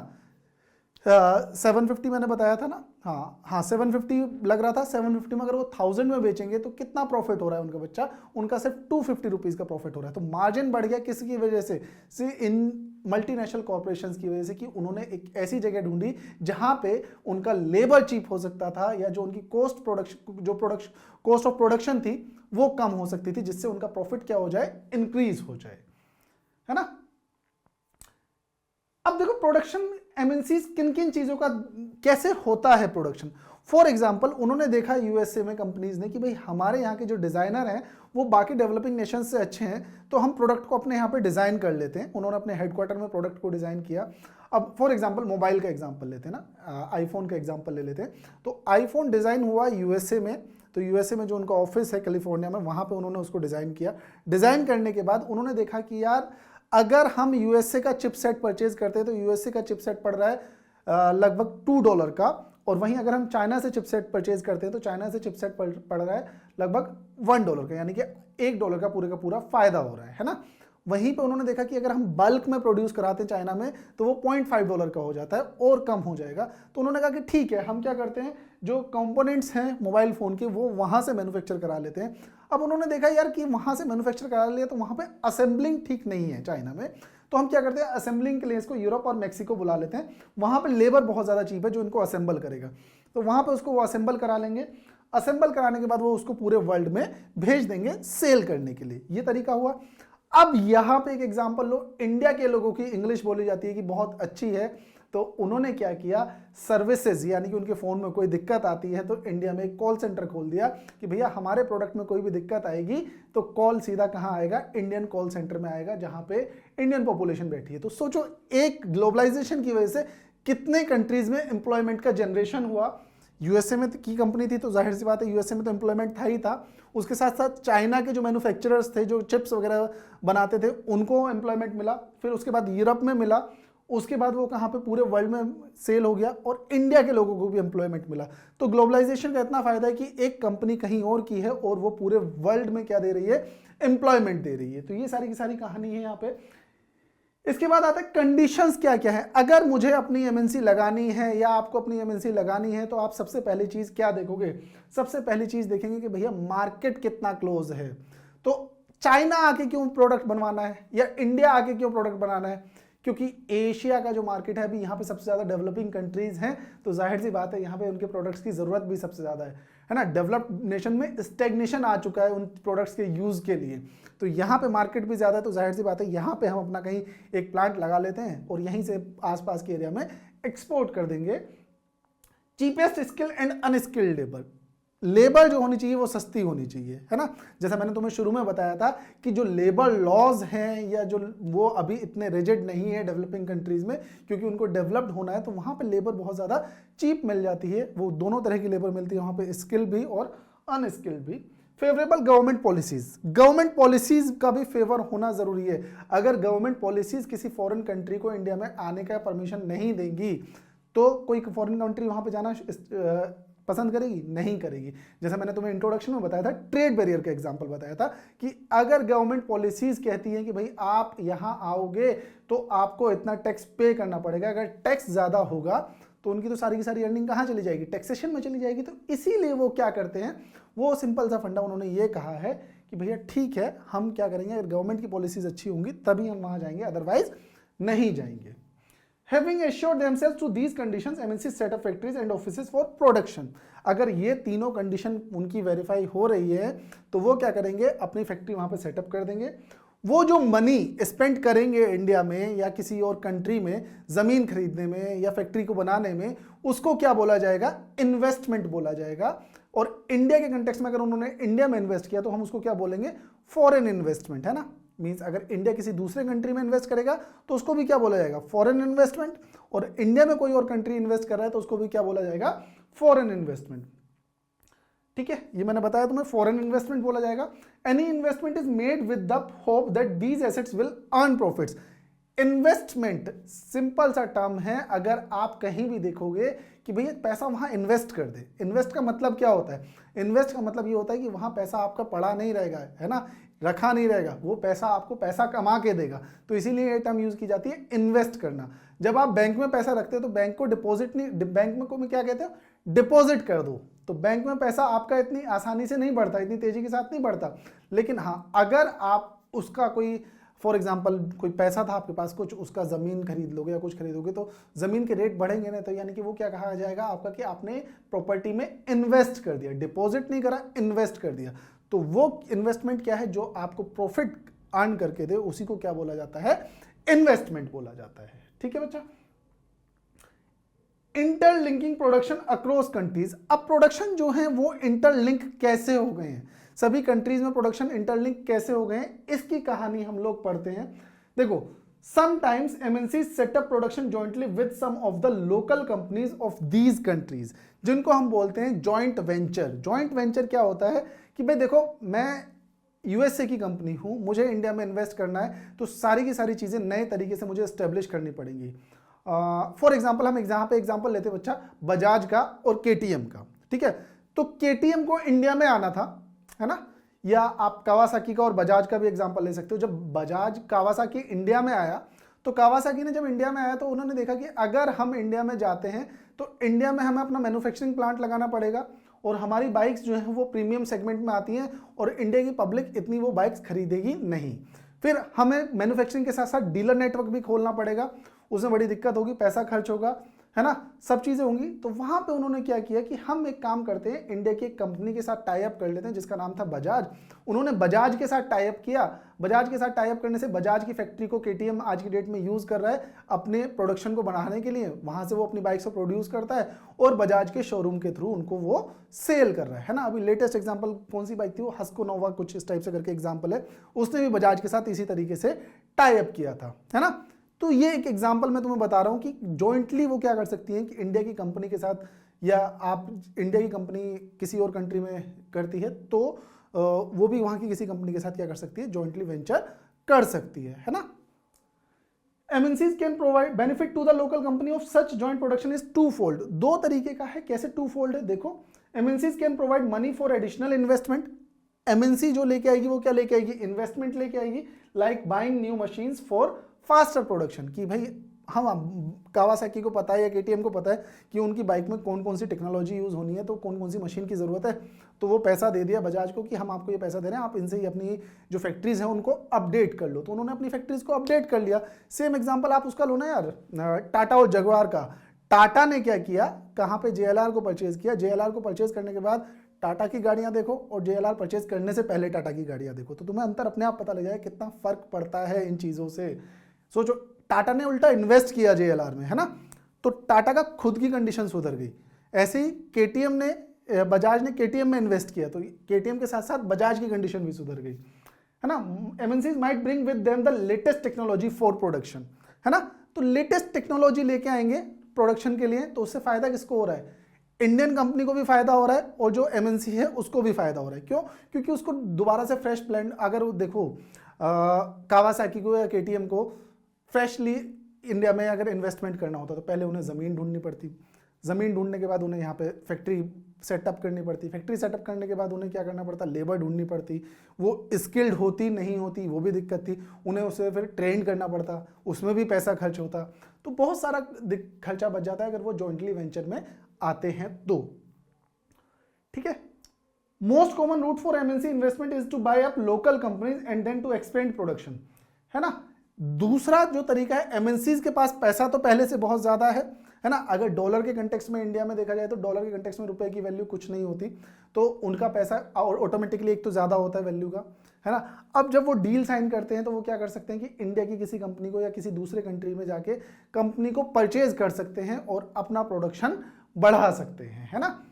750 मैंने बताया था ना, हाँ 750 लग रहा था। 750 में अगर वो 1000 में बेचेंगे तो कितना प्रॉफिट हो रहा है उनका बच्चा, उनका सिर्फ 250 रुपीज का प्रॉफिट हो रहा है। तो मार्जिन बढ़ गया किसकी वजह से इन मल्टीनेशनल कॉर्पोरेशंस की वजह से, कि उन्होंने एक ऐसी जगह ढूंढी जहां पे उनका लेबर चीप हो सकता था, या जो उनकी कॉस्ट ऑफ प्रोडक्शन थी वो कम हो सकती थी, जिससे उनका प्रॉफिट क्या हो जाए, इंक्रीज हो जाए, है ना। अब देखो प्रोडक्शन MNCs किन किन चीजों का कैसे होता है प्रोडक्शन। फॉर एग्जांपल उन्होंने देखा यूएसए में कंपनीज ने कि भाई हमारे यहाँ के जो डिजाइनर हैं वो बाकी डेवलपिंग नेशन से अच्छे हैं, तो हम प्रोडक्ट को अपने यहाँ पे डिजाइन कर लेते हैं। उन्होंने अपने हेडक्वार्टर में प्रोडक्ट को डिजाइन किया। अब फॉर एग्जांपल मोबाइल का एग्जांपल लेते हैं ना, आईफोन का एग्जांपल ले लेते हैं। तो आईफोन डिजाइन हुआ यूएसए में, तो यूएसए में जो उनका ऑफिस है कैलिफोर्निया में, वहां पर उन्होंने उसको डिजाइन किया। डिजाइन करने के बाद उन्होंने देखा कि यार अगर हम यूएसए का चिपसेट परचेज करते हैं तो यूएसए का चिपसेट पड़ रहा है लगभग $2 का, और वहीं अगर हम चाइना से चिपसेट परचेज करते हैं तो चाइना से चिपसेट पड़ रहा है लगभग $1 का, यानी कि $1 का पूरा फायदा हो रहा है ना। वहीं पे उन्होंने देखा कि अगर हम बल्क में प्रोड्यूस कराते हैं चाइना में तो वो $0.5 का हो जाता है और कम हो जाएगा। तो उन्होंने कहा कि ठीक है, हम क्या करते हैं, जो कंपोनेंट्स हैं मोबाइल फोन के वो वहां से मैन्युफैक्चर करा लेते हैं। अब उन्होंने देखा यार कि वहां से मैन्युफैक्चर करा लिया तो वहां पे असेंबलिंग ठीक नहीं है चाइना में, तो हम क्या करते हैं, असेंबलिंग के लिए इसको यूरोप और मैक्सिको बुला लेते हैं। वहां पे लेबर बहुत ज्यादा चीप है जो इनको असेंबल करेगा, तो वहां पे उसको वो असेंबल करा लेंगे। असेंबल कराने के बाद वो उसको पूरे वर्ल्ड में भेज देंगे सेल करने के लिए। ये तरीका हुआ। अब यहां पे एक एग्जांपल लो, इंडिया के लोगों की इंग्लिश बोली जाती है कि बहुत अच्छी है, तो उन्होंने क्या किया, सर्विसेज, यानी कि उनके फोन में कोई दिक्कत आती है तो इंडिया में एक कॉल सेंटर खोल दिया कि भैया हमारे प्रोडक्ट में कोई भी दिक्कत आएगी तो कॉल सीधा कहां आएगा, इंडियन कॉल सेंटर में आएगा, जहां पे इंडियन पॉपुलेशन बैठी है। तो सोचो एक ग्लोबलाइजेशन की वजह से कितने कंट्रीज में एम्प्लॉयमेंट का जनरेशन हुआ। यूएसए में की कंपनी थी तो जाहिर सी बात है यूएसए में तो एम्प्लॉयमेंट था ही था, उसके साथ साथ चाइना के जो मैन्युफैक्चरर्स थे जो चिप्स वगैरह बनाते थे उनको एम्प्लॉयमेंट मिला, फिर उसके बाद यूरोप में मिला, उसके बाद वो कहाँ पे पूरे वर्ल्ड में सेल हो गया और इंडिया के लोगों को भी एम्प्लॉयमेंट मिला। तो ग्लोबलाइजेशन का इतना फायदा है कि एक कंपनी कहीं और की है और वो पूरे वर्ल्ड में क्या दे रही है, एम्प्लॉयमेंट दे रही है। तो ये सारी की सारी कहानी है यहाँ पे। इसके बाद आता है कंडीशंस क्या क्या है। अगर मुझे अपनी एमएनसी लगानी है या आपको अपनी एमएनसी लगानी है तो आप सबसे पहली चीज क्या देखोगे, सबसे पहली चीज देखेंगे कि भैया मार्केट कितना क्लोज है। तो चाइना आके क्यों प्रोडक्ट बनवाना है या इंडिया आके क्यों प्रोडक्ट बनाना है, क्योंकि एशिया का जो मार्केट है अभी यहाँ पे सबसे ज्यादा डेवलपिंग कंट्रीज हैं, तो जाहिर सी बात है यहाँ पे उनके प्रोडक्ट्स की जरूरत भी सबसे ज्यादा है ना। डेवलप्ड नेशन में स्टेग्नेशन आ चुका है उन प्रोडक्ट्स के यूज के लिए, तो यहाँ पे मार्केट भी ज्यादा है, तो जाहिर सी बात है यहाँ पे हम अपना कहीं एक प्लांट लगा लेते हैं और यहीं से आसपास के एरिया में एक्सपोर्ट कर देंगे। Cheapest skill and unskilled labour जो होनी चाहिए वो सस्ती होनी चाहिए, है ना। जैसा मैंने तुम्हें शुरू में बताया था कि जो लेबर लॉज हैं या जो वो अभी इतने रिजिड नहीं है डेवलपिंग कंट्रीज में, क्योंकि उनको डेवलप्ड होना है, तो वहां पे लेबर बहुत ज़्यादा चीप मिल जाती है। वो दोनों तरह की लेबर मिलती है वहां पे, स्किल भी और अनस्किल्ड भी। फेवरेबल गवर्नमेंट पॉलिसीज का भी फेवर होना जरूरी है। अगर गवर्नमेंट पॉलिसीज किसी फॉरेन कंट्री को इंडिया में आने का परमिशन नहीं देंगी तो कोई फॉरेन कंट्री वहां पे जाना पसंद करेगी, नहीं करेगी। जैसा मैंने तुम्हें इंट्रोडक्शन में बताया था, ट्रेड बैरियर का एग्जांपल बताया था कि अगर गवर्नमेंट पॉलिसीज कहती हैं कि भाई आप यहां आओगे तो आपको इतना टैक्स पे करना पड़ेगा, अगर टैक्स ज्यादा होगा तो उनकी तो सारी की सारी अर्निंग कहां चली जाएगी, टैक्सेशन में चली जाएगी। तो इसीलिए वो क्या करते हैं, वो सिंपल सा फंडा उन्होंने ये कहा है कि भैया ठीक है, हम क्या करेंगे, अगर गवर्नमेंट की पॉलिसीज अच्छी होंगी तभी हम वहां जाएंगे, अदरवाइज नहीं जाएंगे। Having assured themselves to these conditions, MNCs set up factories and offices for production. अगर ये तीनों कंडीशन उनकी वेरीफाई हो रही है तो वो क्या करेंगे, अपनी फैक्ट्री वहां पे सेटअप कर देंगे। वो जो मनी स्पेंड करेंगे इंडिया में या किसी और कंट्री में जमीन खरीदने में या फैक्ट्री को बनाने में, उसको क्या बोला जाएगा, इन्वेस्टमेंट बोला जाएगा। और इंडिया के कंटेक्स्ट में अगर उन्होंने इंडिया में इन्वेस्ट किया तो हम उसको क्या बोलेंगे, फॉरेन इन्वेस्टमेंट, है ना। मींस अगर इंडिया किसी दूसरे कंट्री में इन्वेस्ट करेगा तो उसको भी क्या बोला जाएगा, फॉरेन इन्वेस्टमेंट। और इंडिया में कोई और कंट्री इन्वेस्ट कर रहा है तो उसको भी क्या बोला जाएगा, फॉरेन इन्वेस्टमेंट। ठीक है, ये मैंने बताया तुम्हें, फॉरेन इन्वेस्टमेंट बोला जाएगा। Any investment is made with the hope that these assets will earn profits. Investment simple सा टर्म है, अगर आप कहीं भी देखोगे कि भैया पैसा वहां इन्वेस्ट कर दे। इन्वेस्ट का मतलब क्या होता है, इन्वेस्ट का मतलब ये होता है कि वहां पैसा आपका पड़ा नहीं रहेगा, है ना, रखा नहीं रहेगा, वो पैसा आपको पैसा कमा के देगा। तो इसीलिए ये टर्म यूज की जाती है, इन्वेस्ट करना। जब आप बैंक में पैसा रखते हो तो बैंक को डिपॉजिट नहीं, बैंक में को क्या कहते हो, डिपॉजिट कर दो। तो बैंक में पैसा आपका इतनी आसानी से नहीं बढ़ता, इतनी तेजी के साथ नहीं बढ़ता। लेकिन हाँ, अगर आप उसका कोई फॉर एग्जाम्पल कोई पैसा था आपके पास, कुछ उसका जमीन खरीद लोगे या कुछ खरीदोगे तो जमीन के रेट बढ़ेंगे ना, तो यानी कि वो क्या कहा जाएगा आपका कि आपने प्रॉपर्टी में इन्वेस्ट कर दिया, डिपॉजिट नहीं करा, इन्वेस्ट कर दिया। तो वो इन्वेस्टमेंट क्या है, जो आपको प्रॉफिट अर्न करके दे, उसी को क्या बोला जाता है, इन्वेस्टमेंट बोला जाता है। ठीक है बच्चा। Interlinking production across countries. अब प्रोडक्शन जो है वो इंटरलिंक कैसे हो गए हैं, सभी कंट्रीज में प्रोडक्शन इंटरलिंक कैसे हो गए हैं, इसकी कहानी हम लोग पढ़ते हैं। देखो, sometimes MNCs set up production jointly with some of the local companies of these countries, जिनको हम बोलते हैं जॉइंट वेंचर। जॉइंट वेंचर क्या होता है कि भाई देखो, मैं यूएसए की कंपनी हूं, मुझे इंडिया में इन्वेस्ट करना है, तो सारी की सारी चीजें नए तरीके से मुझे एस्टेब्लिश करनी पड़ेंगी। फॉर एग्जाम्पल हम यहाँ पे एग्जाम्पल लेते हैं बच्चा, बजाज का और केटीएम का। ठीक है, तो केटीएम को इंडिया में आना था, है ना, या आप कावासाकी का और बजाज का भी एग्जांपल ले सकते हो। जब बजाज कावासाकी इंडिया में आया तो कावासाकी ने जब इंडिया में आया तो उन्होंने देखा कि अगर हम इंडिया में जाते हैं तो इंडिया में हमें अपना मैन्युफैक्चरिंग प्लांट लगाना पड़ेगा और हमारी बाइक्स जो हैं वो प्रीमियम सेगमेंट में आती हैं और इंडिया की पब्लिक इतनी वो बाइक्स खरीदेगी नहीं। फिर हमें मैन्युफैक्चरिंग के साथ साथ डीलर नेटवर्क भी खोलना पड़ेगा, उसमें बड़ी दिक्कत होगी, पैसा खर्च होगा, है ना, सब चीजें होंगी। तो वहां पे उन्होंने क्या किया कि हम एक काम करते हैं, इंडिया की एक कंपनी के साथ टाई अप कर लेते हैं जिसका नाम था बजाज। उन्होंने बजाज के साथ टाई अप किया। बजाज के साथ टाई अप करने से बजाज की फैक्ट्री को केटीएम आज की डेट में यूज कर रहा है अपने प्रोडक्शन को बढ़ाने के लिए, वहां से वो अपनी बाइक को प्रोड्यूस करता है और बजाज के शोरूम के थ्रू उनको वो सेल कर रहा है ना। अभी लेटेस्ट एग्जाम्पल कौन सी बाइक थी, वो हस्को नोवा कुछ इस टाइप से करके एग्जाम्पल है, उसने भी बजाज के साथ इसी तरीके से टाई अप किया था, है ना। तो ये एक एग्जांपल मैं तुम्हें बता रहा हूं कि जॉइंटली वो क्या कर सकती हैं कि इंडिया की कंपनी के साथ, या आप इंडिया की कंपनी किसी और कंट्री में करती है तो वो भी वहां की किसी कंपनी के साथ क्या कर सकती है, जॉइंटली वेंचर कर सकती है ना। MNCs can provide benefit to the local company of such joint production is two fold. दो तरीके का है। कैसे टू फोल्ड है देखो, MNCs can provide money for additional investment. MNC जो लेके आएगी वो क्या लेके आएगी, इन्वेस्टमेंट लेके आएगी, like buying new machines for faster production. कि भाई हम कावासाकी को पता है या KTM को पता है कि उनकी बाइक में कौन कौन सी टेक्नोलॉजी यूज होनी है, तो कौन कौन सी मशीन की जरूरत है, तो वो पैसा दे दिया बजाज को कि हम आपको ये पैसा दे रहे हैं, आप इनसे ही अपनी जो फैक्ट्रीज हैं उनको अपडेट कर लो। तो उन्होंने अपनी फैक्ट्रीज को अपडेट कर लिया। सेम एग्जांपल आप उसका लो ना यार, टाटा और जगुआर का। टाटा ने क्या किया, कहाँ पे JLR को परचेज किया, JLR को परचेज करने के बाद टाटा की गाड़ियां देखो और JLR परचेज करने से पहले टाटा की गाड़ियां देखो, तो तुम्हें अंतर अपने आप पता लग जाए कितना फर्क पड़ता है इन चीजों से। सोचो, टाटा ने उल्टा इन्वेस्ट किया JLR में, है ना, तो टाटा का खुद की कंडीशन सुधर गई। ऐसे ही KTM ने, बजाज ने KTM में इन्वेस्ट किया, तो KTM के साथ साथ बजाज की कंडीशन भी सुधर गई, है ना। MNCs might bring with them the latest technology for production, है ना, तो लेटेस्ट टेक्नोलॉजी लेके आएंगे प्रोडक्शन के लिए, तो उससे फायदा किसको हो रहा है, इंडियन कंपनी को भी फायदा हो रहा है और जो MNC है उसको भी फायदा हो रहा है। क्यों, क्योंकि उसको दोबारा से फ्रेश ब्लेंड, अगर देखो कावासाकी को या KTM को फ्रेशली इंडिया में अगर इन्वेस्टमेंट करना होता तो पहले उन्हें ज़मीन ढूंढनी पड़ती, ज़मीन ढूंढने के बाद उन्हें यहाँ पे फैक्ट्री सेटअप करनी पड़ती, फैक्ट्री सेटअप करने के बाद उन्हें क्या करना पड़ता, लेबर ढूंढनी पड़ती, वो स्किल्ड होती नहीं होती वो भी दिक्कत थी, उन्हें उसे फिर ट्रेन करना पड़ता, उसमें भी पैसा खर्च होता, तो बहुत सारा खर्चा बच जाता है अगर वो जॉइंटली वेंचर में आते हैं तो। ठीक है, most common route for MNC investment is to buy up local companies and then to expand production, है ना। दूसरा जो तरीका है, MNCs के पास पैसा तो पहले से बहुत ज्यादा है ना। अगर डॉलर के कंटेक्स्ट में इंडिया में देखा जाए तो डॉलर के कंटेक्स्ट में रुपए की वैल्यू कुछ नहीं होती, तो उनका पैसा ऑटोमेटिकली एक तो ज्यादा होता है वैल्यू का, है ना। अब जब वो डील साइन करते हैं तो वो क्या कर सकते हैं कि इंडिया की किसी कंपनी को या किसी दूसरे कंट्री में जाके कंपनी को परचेज कर सकते हैं और अपना प्रोडक्शन बढ़ा सकते हैं, है ना।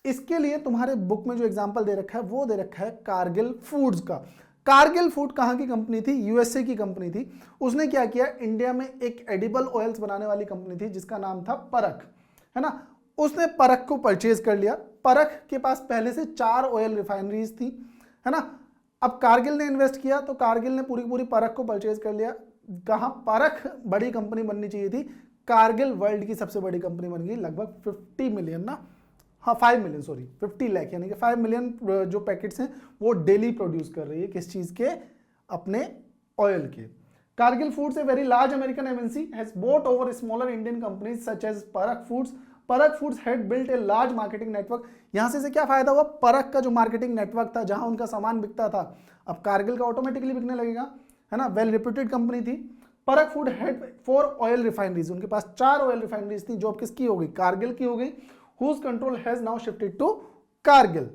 इसके लिए तुम्हारे बुक में जो एग्जांपल दे रखा है वो दे रखा है कारगिल फूड्स का। कारगिल फूड कहां की कंपनी थी, USA की कंपनी थी। उसने क्या किया, इंडिया में एक एडिबल ऑयल्स बनाने वाली कंपनी थी जिसका नाम था परख, है ना। उसने परख को परचेज कर लिया। परख के पास पहले से 4 ऑयल रिफाइनरीज थी, है ना। अब कारगिल ने इन्वेस्ट किया तो कारगिल ने पूरी पूरी परख को परचेज कर लिया। कहां, परख बड़ी कंपनी बननी चाहिए थी, कारगिल वर्ल्ड की सबसे बड़ी कंपनी बन गई, लगभग 50 मिलियन ना, हाँ 5 मिलियन, सॉरी 50 लाख, यानी कि 5 मिलियन जो पैकेट्स हैं वो डेली प्रोड्यूस कर रही है। किस चीज के, अपने ऑयल के। Cargill foods a very large American MNC has bought over smaller Indian companies such as Parakh foods. Parakh foods had built a large marketing network. यहां से क्या फायदा हुआ, परख का जो मार्केटिंग नेटवर्क था जहां उनका सामान बिकता था, अब कारगिल का ऑटोमेटिकली बिकने लगेगा, है ना। वेल रिप्यूटेड कंपनी थी। परख फूड हैड 4 ऑयल रिफाइनरीज, उनके पास 4 ऑयल रिफाइनरीज थी, जो अब किसकी हो गई, कारगिल की हो गई, whose control has now shifted to Kargil.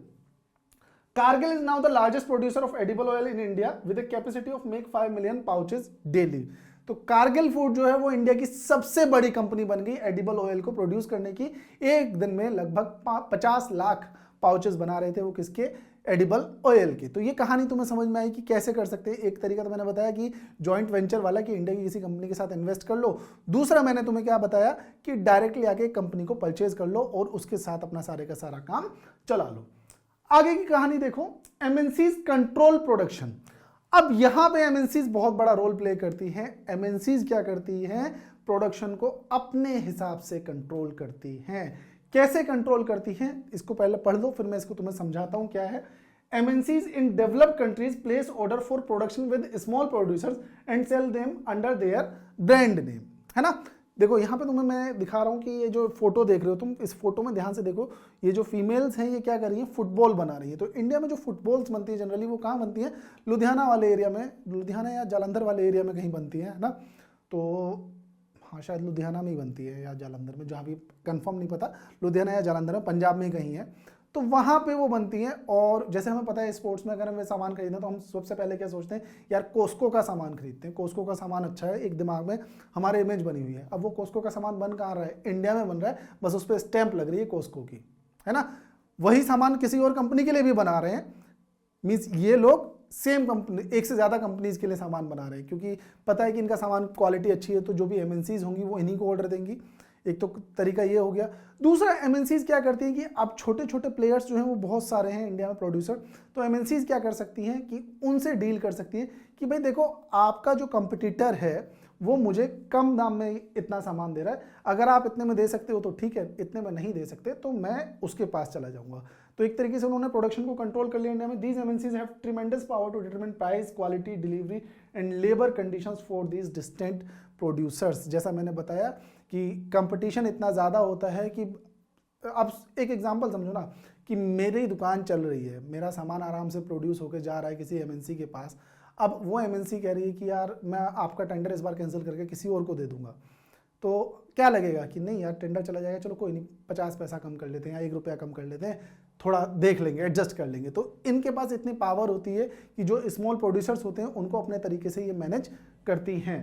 Kargil is now the largest producer of edible oil in India with a capacity of make 5 million pouches daily. तो कारगिल फूड जो है वो इंडिया की सबसे बड़ी कंपनी बन गई एडिबल ऑयल को प्रोड्यूस करने की। एक दिन में लगभग 50 लाख पाउचेस बना रहे थे वो, किसके, एडिबल ऑयल के। तो ये कहानी तुम्हें समझ में आई कि कैसे कर सकते हैं। एक तरीका तो मैंने बताया कि जॉइंट वेंचर वाला, कि इंडिया की किसी कंपनी के साथ इन्वेस्ट कर लो। दूसरा मैंने तुम्हें क्या बताया कि डायरेक्टली आके कंपनी को परचेज कर लो और उसके साथ अपना सारे का सारा काम चला लो। आगे की कहानी देखो, MNCs कंट्रोल प्रोडक्शन। अब यहां पे MNCs बहुत बड़ा रोल प्ले करती हैं। MNCs क्या करती हैं, प्रोडक्शन को अपने हिसाब से कंट्रोल करती हैं। कैसे कंट्रोल करती हैं, इसको पहले पढ़ लो, फिर मैं इसको तुम्हें समझाता हूं क्या है। MNCs in developed countries place order for production with small producers and sell them under their brand name, है ना। देखो यहां पे तुम्हें मैं दिखा रहा हूं कि ये जो फोटो देख रहे हो तुम, इस फोटो में ध्यान से देखो, ये जो फीमेल्स हैं ये क्या कर रही हैं, फुटबॉल बना रही है। तो इंडिया में जो फुटबॉल्स बनती है जनरली वो कहां बनती है, लुधियाना वाले एरिया में, लुधियाना या जालंधर वाले एरिया में कहीं बनती है ना। तो हाँ शायद लुधियाना में ही बनती है या जालंधर में, जहाँ भी कंफर्म नहीं पता, लुधियाना या जालंधर में, पंजाब में ही कहीं है। तो वहाँ पे वो बनती हैं। और जैसे हमें पता है स्पोर्ट्स में अगर हमें सामान खरीदना तो हम सबसे पहले क्या सोचते हैं, यार कोस्को का सामान खरीदते हैं, कोस्को का सामान अच्छा है, एक दिमाग में हमारे इमेज बनी हुई है। अब वो कोस्को का सामान बन कहाँ रहा है, इंडिया में बन रहा है, बस उस पर स्टैंप लग रही है कोस्को की, है ना। वही सामान किसी और कंपनी के लिए भी बना रहे हैं, मीन्स ये लोग सेम कंपनी, एक से ज्यादा कंपनीज के लिए सामान बना रहे हैं, क्योंकि पता है कि इनका सामान क्वालिटी अच्छी है, तो जो भी MNCs होंगी वो इन्हीं को ऑर्डर देंगी। एक तो तरीका ये हो गया। दूसरा, एमएनसीज क्या करती हैं कि अब छोटे छोटे प्लेयर्स जो हैं वो बहुत सारे हैं इंडिया में प्रोड्यूसर, तो एमएनसीज क्या कर सकती हैं कि उनसे डील कर सकती हैं कि भाई देखो आपका जो कंपटीटर है वो मुझे कम दाम में इतना सामान दे रहा है, अगर आप इतने में दे सकते हो तो ठीक है, इतने में नहीं दे सकते तो मैं उसके पास चला जाऊंगा। तो एक तरीके से उन्होंने प्रोडक्शन को कंट्रोल कर लिया इंडिया में। These MNCs have tremendous power to determine price, quality, delivery and labour conditions for these distant producers. जैसा मैंने बताया कि कंपटीशन इतना ज़्यादा होता है कि अब एक एग्जांपल समझो ना कि मेरी दुकान चल रही है, मेरा सामान आराम से प्रोड्यूस होकर जा रहा है किसी एमएनसी के पास, अब वो एमएनसी कह रही है कि यार मैं आपका टेंडर इस बार कैंसिल करके किसी और को दे दूंगा, तो क्या लगेगा कि नहीं यार टेंडर चला जाएगा, चलो कोई नहीं 50 पैसा कम कर लेते हैं या 1 रुपया कम कर लेते हैं, थोड़ा देख लेंगे, एडजस्ट कर लेंगे। तो इनके पास इतनी पावर होती है कि जो स्मॉल प्रोड्यूसर्स होते हैं उनको अपने तरीके से ये मैनेज करती हैं।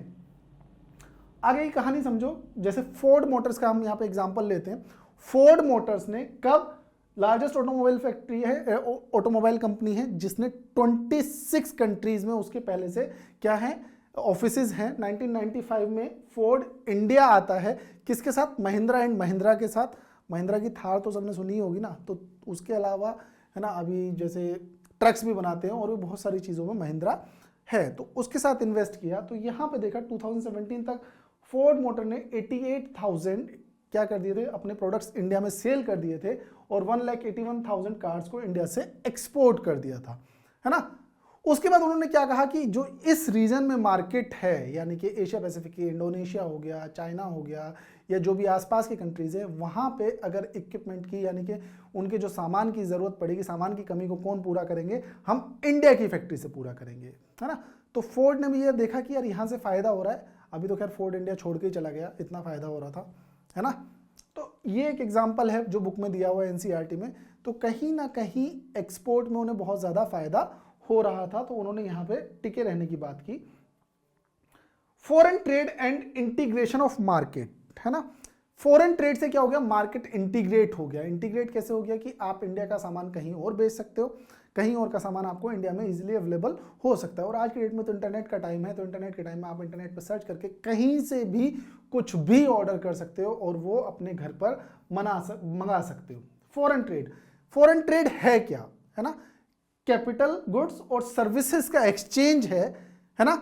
आगे की कहानी समझो, जैसे फोर्ड मोटर्स का हम यहाँ पे एग्जाम्पल लेते हैं। फोर्ड मोटर्स ने कब, लार्जेस्ट ऑटोमोबाइल फैक्ट्री है, ऑटोमोबाइल कंपनी है जिसने 26 कंट्रीज में उसके पहले से क्या है ऑफिसेज हैं। 1995 में फोर्ड इंडिया आता है, किसके साथ, महिंद्रा एंड महिंद्रा के साथ। महिंद्रा की थार तो सबने सुनी ही होगी ना, तो उसके अलावा है ना अभी जैसे ट्रक्स भी बनाते हैं और भी बहुत सारी चीज़ों में महिंद्रा है, तो उसके साथ इन्वेस्ट किया। तो यहाँ पे देखा 2017 तक फोर्ड मोटर ने 88,000 क्या कर दिए थे अपने प्रोडक्ट्स इंडिया में सेल कर दिए थे और 1,81,000 कार्स को इंडिया से एक्सपोर्ट कर दिया था, है ना। उसके बाद उन्होंने क्या कहा कि जो इस रीजन में मार्केट है, यानी कि एशिया पैसिफिक की, इंडोनेशिया हो गया, चाइना हो गया, या जो भी आसपास की कंट्रीज है, वहाँ पे अगर इक्विपमेंट की यानी कि उनके जो सामान की ज़रूरत पड़ेगी, सामान की कमी को कौन पूरा करेंगे, हम इंडिया की फैक्ट्री से पूरा करेंगे, है ना। तो फोर्ड ने भी ये देखा कि यार यहाँ से फ़ायदा हो रहा है, अभी तो खैर फोर्ड इंडिया छोड़ के ही चला गया, इतना फ़ायदा हो रहा था, है ना। तो ये एक एग्जाम्पल है जो बुक में दिया हुआ है एनसीईआरटी में। तो कहीं ना कहीं एक्सपोर्ट में उन्हें बहुत ज़्यादा फ़ायदा हो रहा था, तो उन्होंने यहां पे टिके रहने की बात की। Foreign trade and integration of market, है ना। फॉरेन ट्रेड से क्या हो गया, मार्केट इंटीग्रेट हो गया। इंटीग्रेट कैसे हो गया कि आप इंडिया का सामान कहीं और बेच सकते हो, कहीं और का सामान आपको इंडिया में इजीली अवेलेबल हो सकता है। और आज की डेट में तो इंटरनेट का टाइम है, तो इंटरनेट के टाइम में आप इंटरनेट पर सर्च करके कहीं से भी कुछ भी ऑर्डर कर सकते हो और वो अपने घर पर मंगा सकते हो। फॉरेन ट्रेड है क्या, है ना, कैपिटल, गुड्स और सर्विसेज का एक्सचेंज है ना,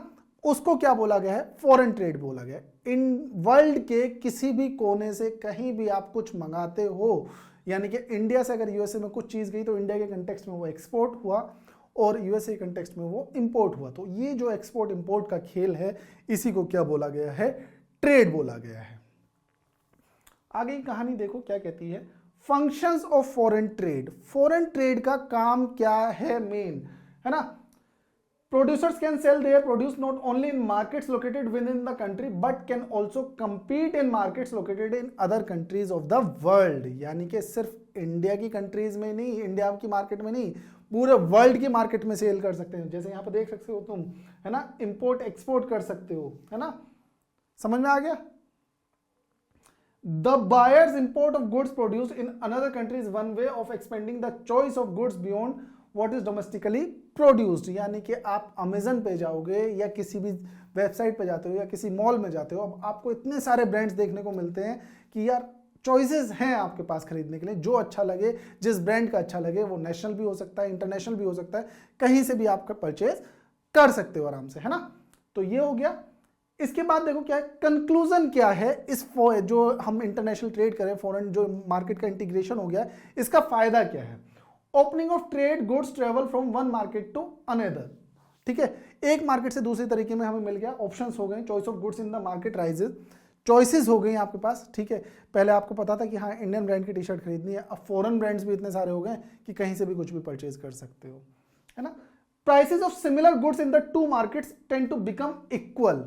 उसको क्या बोला गया है, फॉरेन ट्रेड बोला गया है। इन वर्ल्ड के किसी भी कोने से कहीं भी आप कुछ मंगाते हो, यानी कि इंडिया से अगर यूएसए में कुछ चीज गई तो इंडिया के कंटेक्स्ट में वो एक्सपोर्ट हुआ और यूएसए के कंटेक्स्ट में वो इंपोर्ट हुआ। तो ये जो एक्सपोर्ट इंपोर्ट का खेल है, इसी को क्या बोला गया है, ट्रेड बोला गया है। आगे की कहानी देखो क्या कहती है, functions of foreign trade. Foreign trade का काम क्या है मेन, है ना। Producers can sell their produce not only in markets located within the country but can also compete in markets located in other countries of the world। यानी कि सिर्फ India की कंट्रीज में नहीं, इंडिया की मार्केट में नहीं, पूरे वर्ल्ड की मार्केट में सेल कर सकते हैं। जैसे यहाँ पे देख सकते हो तुम, है ना, इंपोर्ट एक्सपोर्ट कर सकते हो, है ना, समझ में आ गया। The buyer's import of goods produced in another country is one way of expanding the choice of goods beyond what is domestically produced। यानी कि आप अमेजन पे जाओगे या किसी भी वेबसाइट पे जाते हो या किसी मॉल में जाते हो, अब आपको इतने सारे ब्रांड्स देखने को मिलते हैं कि यार चॉइसेस हैं आपके पास खरीदने के लिए, जो अच्छा लगे, जिस ब्रांड का अच्छा लगे, वो नेशनल भी हो सकता है, इंटरनेशनल भी हो सकता है, कहीं से भी आप परचेज कर सकते हो आराम से, है ना। तो ये हो गया। इसके बाद देखो क्या है, कंक्लूजन क्या है इस जो हम इंटरनेशनल ट्रेड करें, फॉरेन जो मार्केट का इंटीग्रेशन हो गया, इसका फायदा क्या है। Opening of trade, goods travel from one market to another, ठीक है, एक मार्केट से दूसरे तरीके में हमें मिल गया, ऑप्शंस हो गए, choice of goods in the market rises, choices हो गई आपके पास, ठीक है। पहले आपको पता था कि हाँ इंडियन ब्रांड की टी शर्ट खरीदनी है, अब फॉरेन ब्रांड्स भी इतने सारे हो गए कि कहीं से भी कुछ भी परचेज कर सकते हो, है ना। Prices of similar goods in the two markets tend to become equal.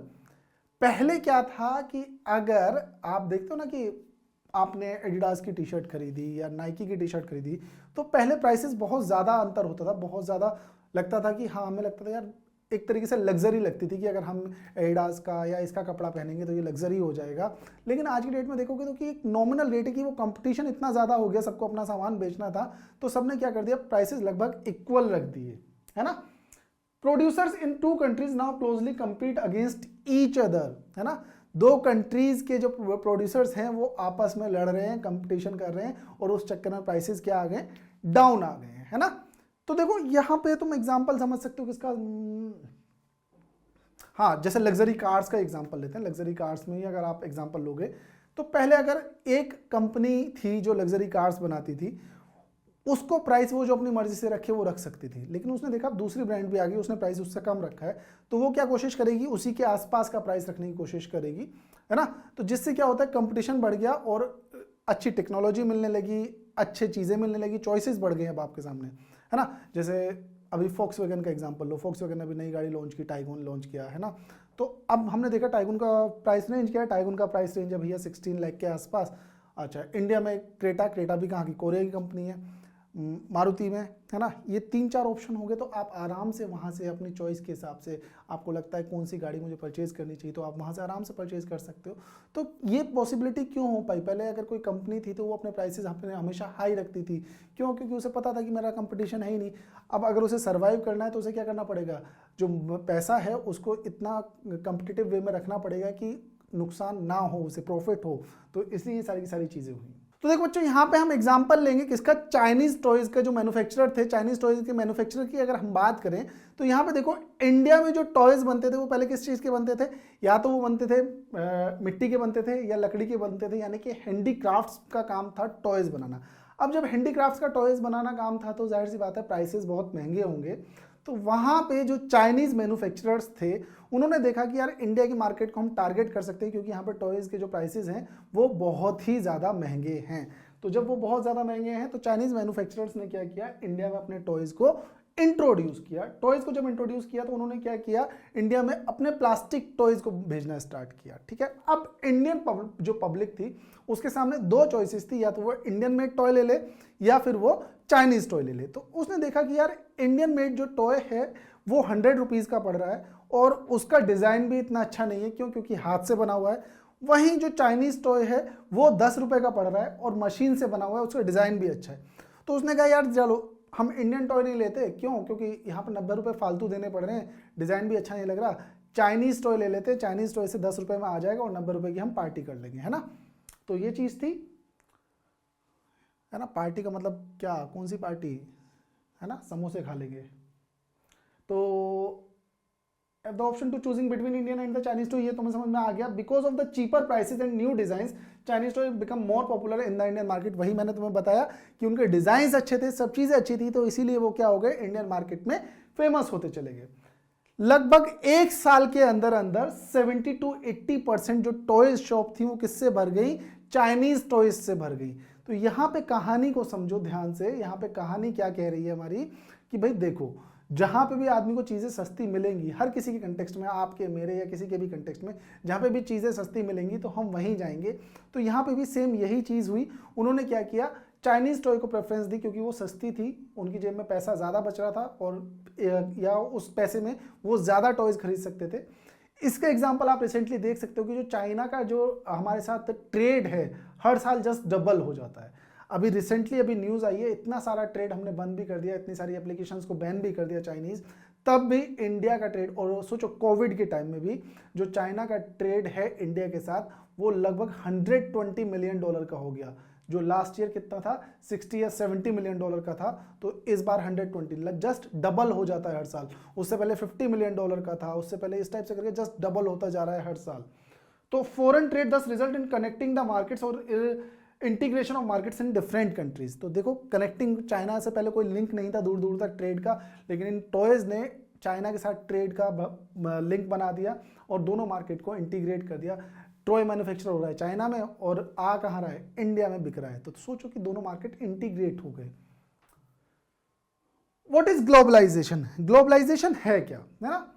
पहले क्या था कि अगर आप देखते हो ना कि आपने एडिडास की टी शर्ट खरीदी या नाइकी की टी शर्ट खरीदी, तो पहले प्राइसेस बहुत ज़्यादा अंतर होता था, बहुत ज़्यादा लगता था कि हाँ, हमें लगता था यार एक तरीके से लग्जरी लगती थी कि अगर हम एडिडास का या इसका कपड़ा पहनेंगे तो ये लग्जरी हो जाएगा। लेकिन आज की डेट में देखोगे तो कि एक नॉमिनल रेट है कि वो कंपटीशन इतना ज़्यादा हो गया, सबको अपना सामान बेचना था, तो सबने क्या कर दिया, प्राइसेस लगभग इक्वल रख दिए, है ना। Producers in two countries now closely compete against each other, है ना। दो कंट्रीज के जो प्रोड्यूसर्स हैं वो आपस में लड़ रहे हैं, कंपटीशन कर रहे हैं, और उस चक्कर में प्राइसेस क्या आ गए, डाउन आ गए हैं, है ना। तो देखो यहां पे तुम एग्जांपल समझ सकते हो किसका, हाँ जैसे लग्जरी कार्स का एग्जांपल लेते हैं। लग्जरी कार्स में ही अगर आप एग्जांपल लोगे तो पहले अगर एक कंपनी थी जो लग्जरी कार्स बनाती थी, उसको प्राइस वो जो अपनी मर्जी से रखे वो रख सकती थी, लेकिन उसने देखा दूसरी ब्रांड भी आ गई, उसने प्राइस उससे कम रखा है, तो वो क्या कोशिश करेगी, उसी के आसपास का प्राइस रखने की कोशिश करेगी, है ना। तो जिससे क्या होता है, कंपटीशन बढ़ गया और अच्छी टेक्नोलॉजी मिलने लगी, अच्छी चीज़ें मिलने लगी, चॉइसेस बढ़ गए अब आपके सामने, है ना। जैसे अभी फॉक्सवैगन का एग्जांपल लो, फॉक्सवैगन ने अभी नई गाड़ी लॉन्च की, टाइगून लॉन्च किया, है ना। तो अब हमने देखा टाइगून का प्राइस रेंज क्या है, टाइगून का प्राइस रेंज है भैया 16 लाख के आसपास। अच्छा, इंडिया में क्रेटा भी कहाँ की, कोरिया की कंपनी है, मारुति में, है ना। ये 3-4 ऑप्शन हो गए, तो आप आराम से वहाँ से अपनी चॉइस के हिसाब से, आपको लगता है कौन सी गाड़ी मुझे परचेज करनी चाहिए, तो आप वहाँ से आराम से परचेज कर सकते हो। तो ये पॉसिबिलिटी क्यों हो पाई, पहले अगर कोई कंपनी थी तो वो अपने प्राइसेस अपने हमेशा हाई रखती थी, क्यों, क्योंकि उसे पता था कि मेरा कंपटीशन है ही नहीं। अब अगर उसे सर्वाइव करना है तो उसे क्या करना पड़ेगा, जो पैसा है उसको इतना कंपिटिटिव वे में रखना पड़ेगा कि नुकसान ना हो, उसे प्रॉफिट हो। तो इसलिए ये सारी की सारी चीज़ें हुई। तो देखो बच्चों, यहाँ पे हम एग्जांपल लेंगे किसका, चाइनीज टॉयज का जो मैन्युफैक्चरर थे, चाइनीज टॉयज के मैन्युफैक्चरर की अगर हम बात करें तो यहाँ पे देखो इंडिया में जो टॉयज बनते थे वो पहले किस चीज़ के बनते थे, या तो वो बनते थे मिट्टी के बनते थे या लकड़ी के बनते थे, यानी कि हैंडीक्राफ्ट्स का काम था टॉयज बनाना। अब जब हैंडीक्राफ्ट्स का टॉयज बनाना काम था तो जाहिर सी बात है प्राइसेस बहुत महंगे होंगे। तो वहाँ पे जो चाइनीज़ मैन्युफैक्चरर्स थे उन्होंने देखा कि यार इंडिया की मार्केट को हम टारगेट कर सकते हैं, क्योंकि यहाँ पे टॉयज़ के जो प्राइसेस हैं वो बहुत ही ज़्यादा महंगे हैं। तो जब वो बहुत ज़्यादा महंगे हैं तो चाइनीज़ मैन्युफैक्चरर्स ने क्या किया, इंडिया में अपने टॉयज़ को इंट्रोड्यूस किया। टॉयज़ को जब इंट्रोड्यूस किया तो उन्होंने क्या किया, इंडिया में अपने प्लास्टिक टॉयज़ को भेजना स्टार्ट किया, ठीक है। अब इंडियन जो पब्लिक थी उसके सामने दो चॉइसेस थी, या तो वो इंडियन मेड टॉय ले ले या फिर वो चाइनीज़ टॉय ले ले। तो उसने देखा कि यार इंडियन मेड जो टॉय है वो 100 रुपीज़ का पड़ रहा है और उसका डिज़ाइन भी इतना अच्छा नहीं है, क्यों, क्योंकि हाथ से बना हुआ है। वहीं जो चाइनीज़ टॉय है वो 10 रुपये का पड़ रहा है और मशीन से बना हुआ है, उसका डिज़ाइन भी अच्छा है। तो उसने कहा यार चलो हम इंडियन टॉय नहीं लेते, क्यों, क्योंकि यहाँ पर 90 रुपये फालतू देने पड़ रहे हैं, डिज़ाइन भी अच्छा नहीं लग रहा, चाइनीज़ टॉय ले लेते, चाइनीज़ टॉय से 10 रुपये में आ जाएगा और 90 रुपये की हम पार्टी कर लेंगे, है ना। तो ये चीज़ थी, है ना। पार्टी का मतलब क्या, कौन सी पार्टी, है ना, समोसे खा लेंगे। तो the option to choosing between Indian and the Chinese toy, ये तुम्हें समझ में आ गया। Because of the cheaper prices and new designs Chinese toy become more popular in the Indian market. वही मैंने तुम्हें बताया कि उनके डिजाइन अच्छे थे, सब चीजें अच्छी थी, तो इसीलिए वो क्या हो गए, इंडियन मार्केट में फेमस होते चले गए। लगभग एक साल के अंदर अंदर 70 to 80% जो टॉयज शॉप थी वो किससे भर गई, चाइनीज टॉयज से भर गई। तो यहां पे कहानी को समझो ध्यान से, यहां पे कहानी क्या कह रही है हमारी, कि भाई देखो जहां पे भी आदमी को चीजें सस्ती मिलेंगी, हर किसी के कंटेक्स्ट में, आपके मेरे या किसी के भी कंटेक्स्ट में, जहां पे भी चीजें सस्ती मिलेंगी तो हम वहीं जाएंगे। तो यहां पे भी सेम यही चीज हुई। उन्होंने क्या किया, चाइनीज टॉय को प्रेफरेंस दी क्योंकि वो सस्ती थी, उनकी जेब में पैसा ज़्यादा बच रहा था और या उस पैसे में वो ज़्यादा टॉयज़ खरीद सकते थे। इसका एग्जांपल आप रिसेंटली देख सकते हो कि जो चाइना का जो हमारे साथ ट्रेड है हर साल जस्ट डबल हो जाता है। अभी रिसेंटली अभी न्यूज़ आई है, इतना सारा ट्रेड हमने बंद भी कर दिया, इतनी सारी एप्लीकेशंस को बैन भी कर दिया चाइनीज़, तब भी इंडिया का ट्रेड, और सोचो कोविड के टाइम में भी जो चाइना का ट्रेड है इंडिया के साथ वो लगभग $120 मिलियन का हो गया। जो लास्ट ईयर कितना था, 60 या 70 मिलियन डॉलर का था, तो इस बार 120, जस्ट डबल हो जाता है हर साल। उससे पहले 50 मिलियन डॉलर का था, उससे पहले इस टाइप से करके जस्ट डबल होता जा रहा है हर साल। तो foreign trade thus result in connecting the markets और integration of markets in different countries. तो देखो कनेक्टिंग, चाइना से पहले कोई लिंक नहीं था दूर दूर तक ट्रेड का, लेकिन इन टॉयज ने चाइना के साथ ट्रेड का लिंक बना दिया और दोनों मार्केट को इंटीग्रेट कर दिया। टॉय मैन्युफैक्चर हो रहा है चाइना में और आ कहाँ रहा है, इंडिया में बिक रहा है। तो सोचो कि दोनों मार्केट इंटीग्रेट हो गए। What is globalisation? ग्लोबलाइजेशन है क्या, है ना,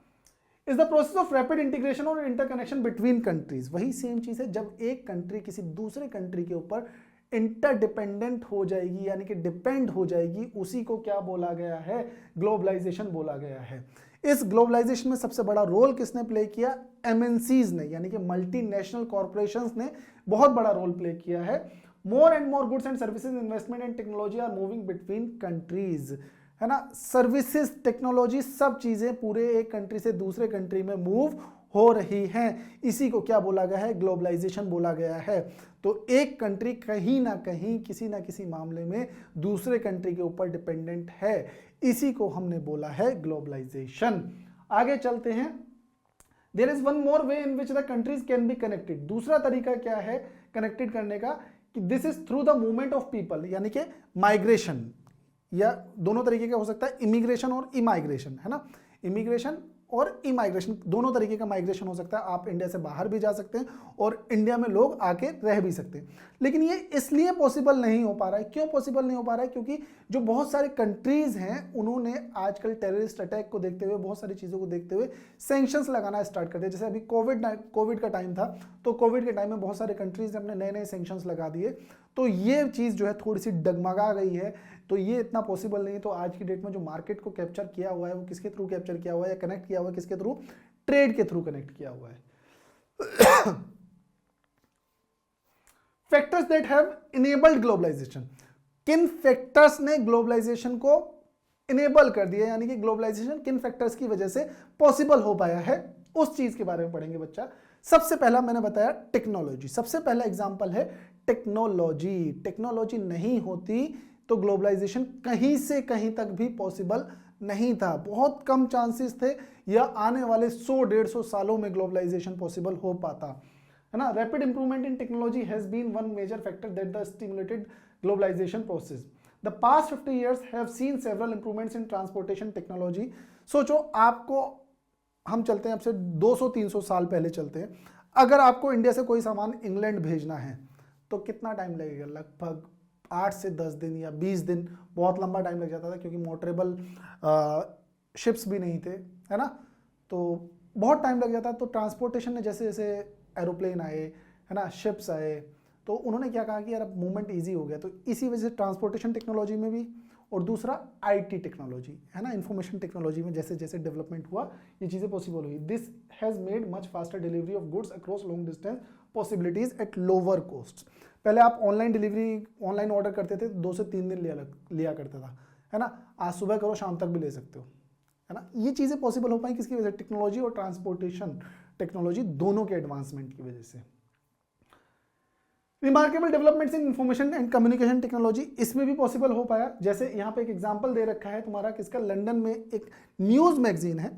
is the process of rapid integration और इंटरकनेक्शन बिटवीन कंट्रीज। वही सेम चीज है, जब एक कंट्री किसी दूसरे कंट्री के ऊपर इंटरडिपेंडेंट हो जाएगी, यानी कि डिपेंड हो जाएगी, उसी को क्या बोला गया है, ग्लोबलाइजेशन बोला गया है। इस ग्लोबलाइजेशन में सबसे बड़ा रोल किसने प्ले किया, एमएनसीज ने, यानी कि मल्टीनेशनल कॉर्पोरेशंस ने बहुत बड़ा रोल प्ले किया है। More and more goods and services, investment and technology are moving between countries, है ना। सर्विसेज, टेक्नोलॉजी, सब चीजें पूरे एक कंट्री से दूसरे कंट्री में मूव हो रही हैं। इसी को क्या बोला गया है? ग्लोबलाइजेशन बोला गया है। तो एक कंट्री कहीं ना कहीं किसी ना किसी मामले में दूसरे कंट्री के ऊपर डिपेंडेंट है, इसी को हमने बोला है ग्लोबलाइजेशन। आगे चलते हैं। There is one more way in which the countries can be connected. दूसरा तरीका क्या है कनेक्टेड करने का? कि this is through the movement of people, यानी कि माइग्रेशन, या दोनों तरीके का हो सकता है, इमिग्रेशन और इमाइग्रेशन, है ना। इमिग्रेशन और इमाइग्रेशन दोनों तरीके का माइग्रेशन हो सकता है। आप इंडिया से बाहर भी जा सकते हैं और इंडिया में लोग आके रह भी सकते हैं। लेकिन ये इसलिए पॉसिबल नहीं हो पा रहा है। क्यों पॉसिबल नहीं हो पा रहा है? क्योंकि जो बहुत सारे कंट्रीज हैं उन्होंने आजकल टेररिस्ट अटैक को देखते हुए, बहुत सारी चीज़ों को देखते हुए सैंक्शंस लगाना स्टार्ट कर दिया। जैसे अभी कोविड का टाइम था, तो कोविड के टाइम में बहुत सारे कंट्रीज ने अपने नए नए सैंक्शंस लगा दिए। तो ये चीज़ जो है थोड़ी सी डगमगा गई है। तो ये इतना पॉसिबल नहीं है। तो आज की डेट में जो मार्केट को कैप्चर किया हुआ है वो किसके थ्रू कैप्चर किया हुआ है या कनेक्ट किया हुआ है? किसके थ्रू? ट्रेड के थ्रू कनेक्ट किया हुआ है। Factors that have enabled globalization. किन फैक्टर्स ने ग्लोबलाइजेशन को इनेबल कर दिया, यानी कि ग्लोबलाइजेशन किन फैक्टर्स की वजह से पॉसिबल हो पाया है, उस चीज के बारे में पढ़ेंगे बच्चा। सबसे पहला मैंने बताया टेक्नोलॉजी। सबसे पहला एग्जांपल है टेक्नोलॉजी। टेक्नोलॉजी नहीं होती तो ग्लोबलाइजेशन कहीं से कहीं तक भी पॉसिबल नहीं था। बहुत कम चांसेस थे या आने वाले 100-150 सालों में ग्लोबलाइजेशन पॉसिबल हो पाता, है ना। Rapid improvement in technology has been one major factor that the stimulated globalization process. The past 50 years have seen several improvements in transportation technology. सोचो, आपको हम चलते हैं अब से 200-300 साल पहले चलते हैं। अगर आपको इंडिया से कोई सामान इंग्लैंड भेजना है तो कितना टाइम लगेगा? लगभग 8 से 10 दिन या 20 दिन, बहुत लंबा टाइम लग जाता था, क्योंकि मोटरेबल शिप्स भी नहीं थे, है ना। तो बहुत टाइम लग जाता। तो ट्रांसपोर्टेशन ने जैसे जैसे एरोप्लेन आए, है ना, शिप्स आए, तो उन्होंने क्या कहा कि यार अब मूवमेंट ईजी हो गया। तो इसी वजह से ट्रांसपोर्टेशन टेक्नोलॉजी में भी, और दूसरा आईटी टेक्नोलॉजी, है ना, इंफॉर्मेशन टेक्नोलॉजी में जैसे जैसे डेवलपमेंट हुआ ये चीज़ें पॉसिबल हुई। This has made much faster delivery of goods across long distance possibilities at lower cost. पहले आप ऑनलाइन डिलीवरी, ऑनलाइन ऑर्डर करते थे 2 से 3 दिन लिया करता था, है ना। आज सुबह करो शाम तक भी ले सकते हो, है ना। ये चीज़ें पॉसिबल हो पाई किसकी वजह से? टेक्नोलॉजी और ट्रांसपोर्टेशन टेक्नोलॉजी दोनों के एडवांसमेंट की वजह से। Remarkable developments in information and communication technology, इसमें भी पॉसिबल हो पाया। जैसे यहाँ पे एक एग्जांपल दे रखा है तुम्हारा किसका? लंदन में एक न्यूज मैगजीन है।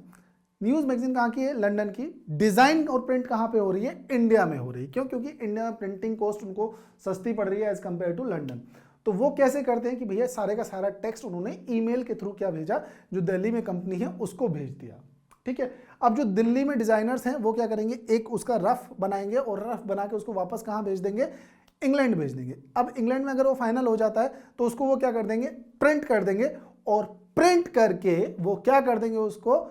न्यूज मैगजीन कहाँ की है? लंदन की। डिजाइन और प्रिंट कहाँ पे हो रही है? इंडिया में हो रही है। क्यों? क्योंकि इंडिया में प्रिंटिंग कॉस्ट उनको सस्ती पड़ रही है एज कंपेयर टू लंदन। तो वो कैसे करते हैं कि भैया सारे का सारा टेक्स्ट उन्होंने ईमेल के थ्रू क्या भेजा, जो दिल्ली में कंपनी है उसको भेज दिया, ठीक है। अब जो दिल्ली में डिजाइनर्स हैं वो क्या करेंगे? एक उसका रफ बनाएंगे और रफ बना के उसको वापस कहाँ भेज देंगे? इंग्लैंड भेज देंगे। अब इंग्लैंड में अगर वो फाइनल हो जाता है तो उसको वो क्या कर देंगे? प्रिंट कर देंगे, और प्रिंट करके वो क्या कर देंगे? उसको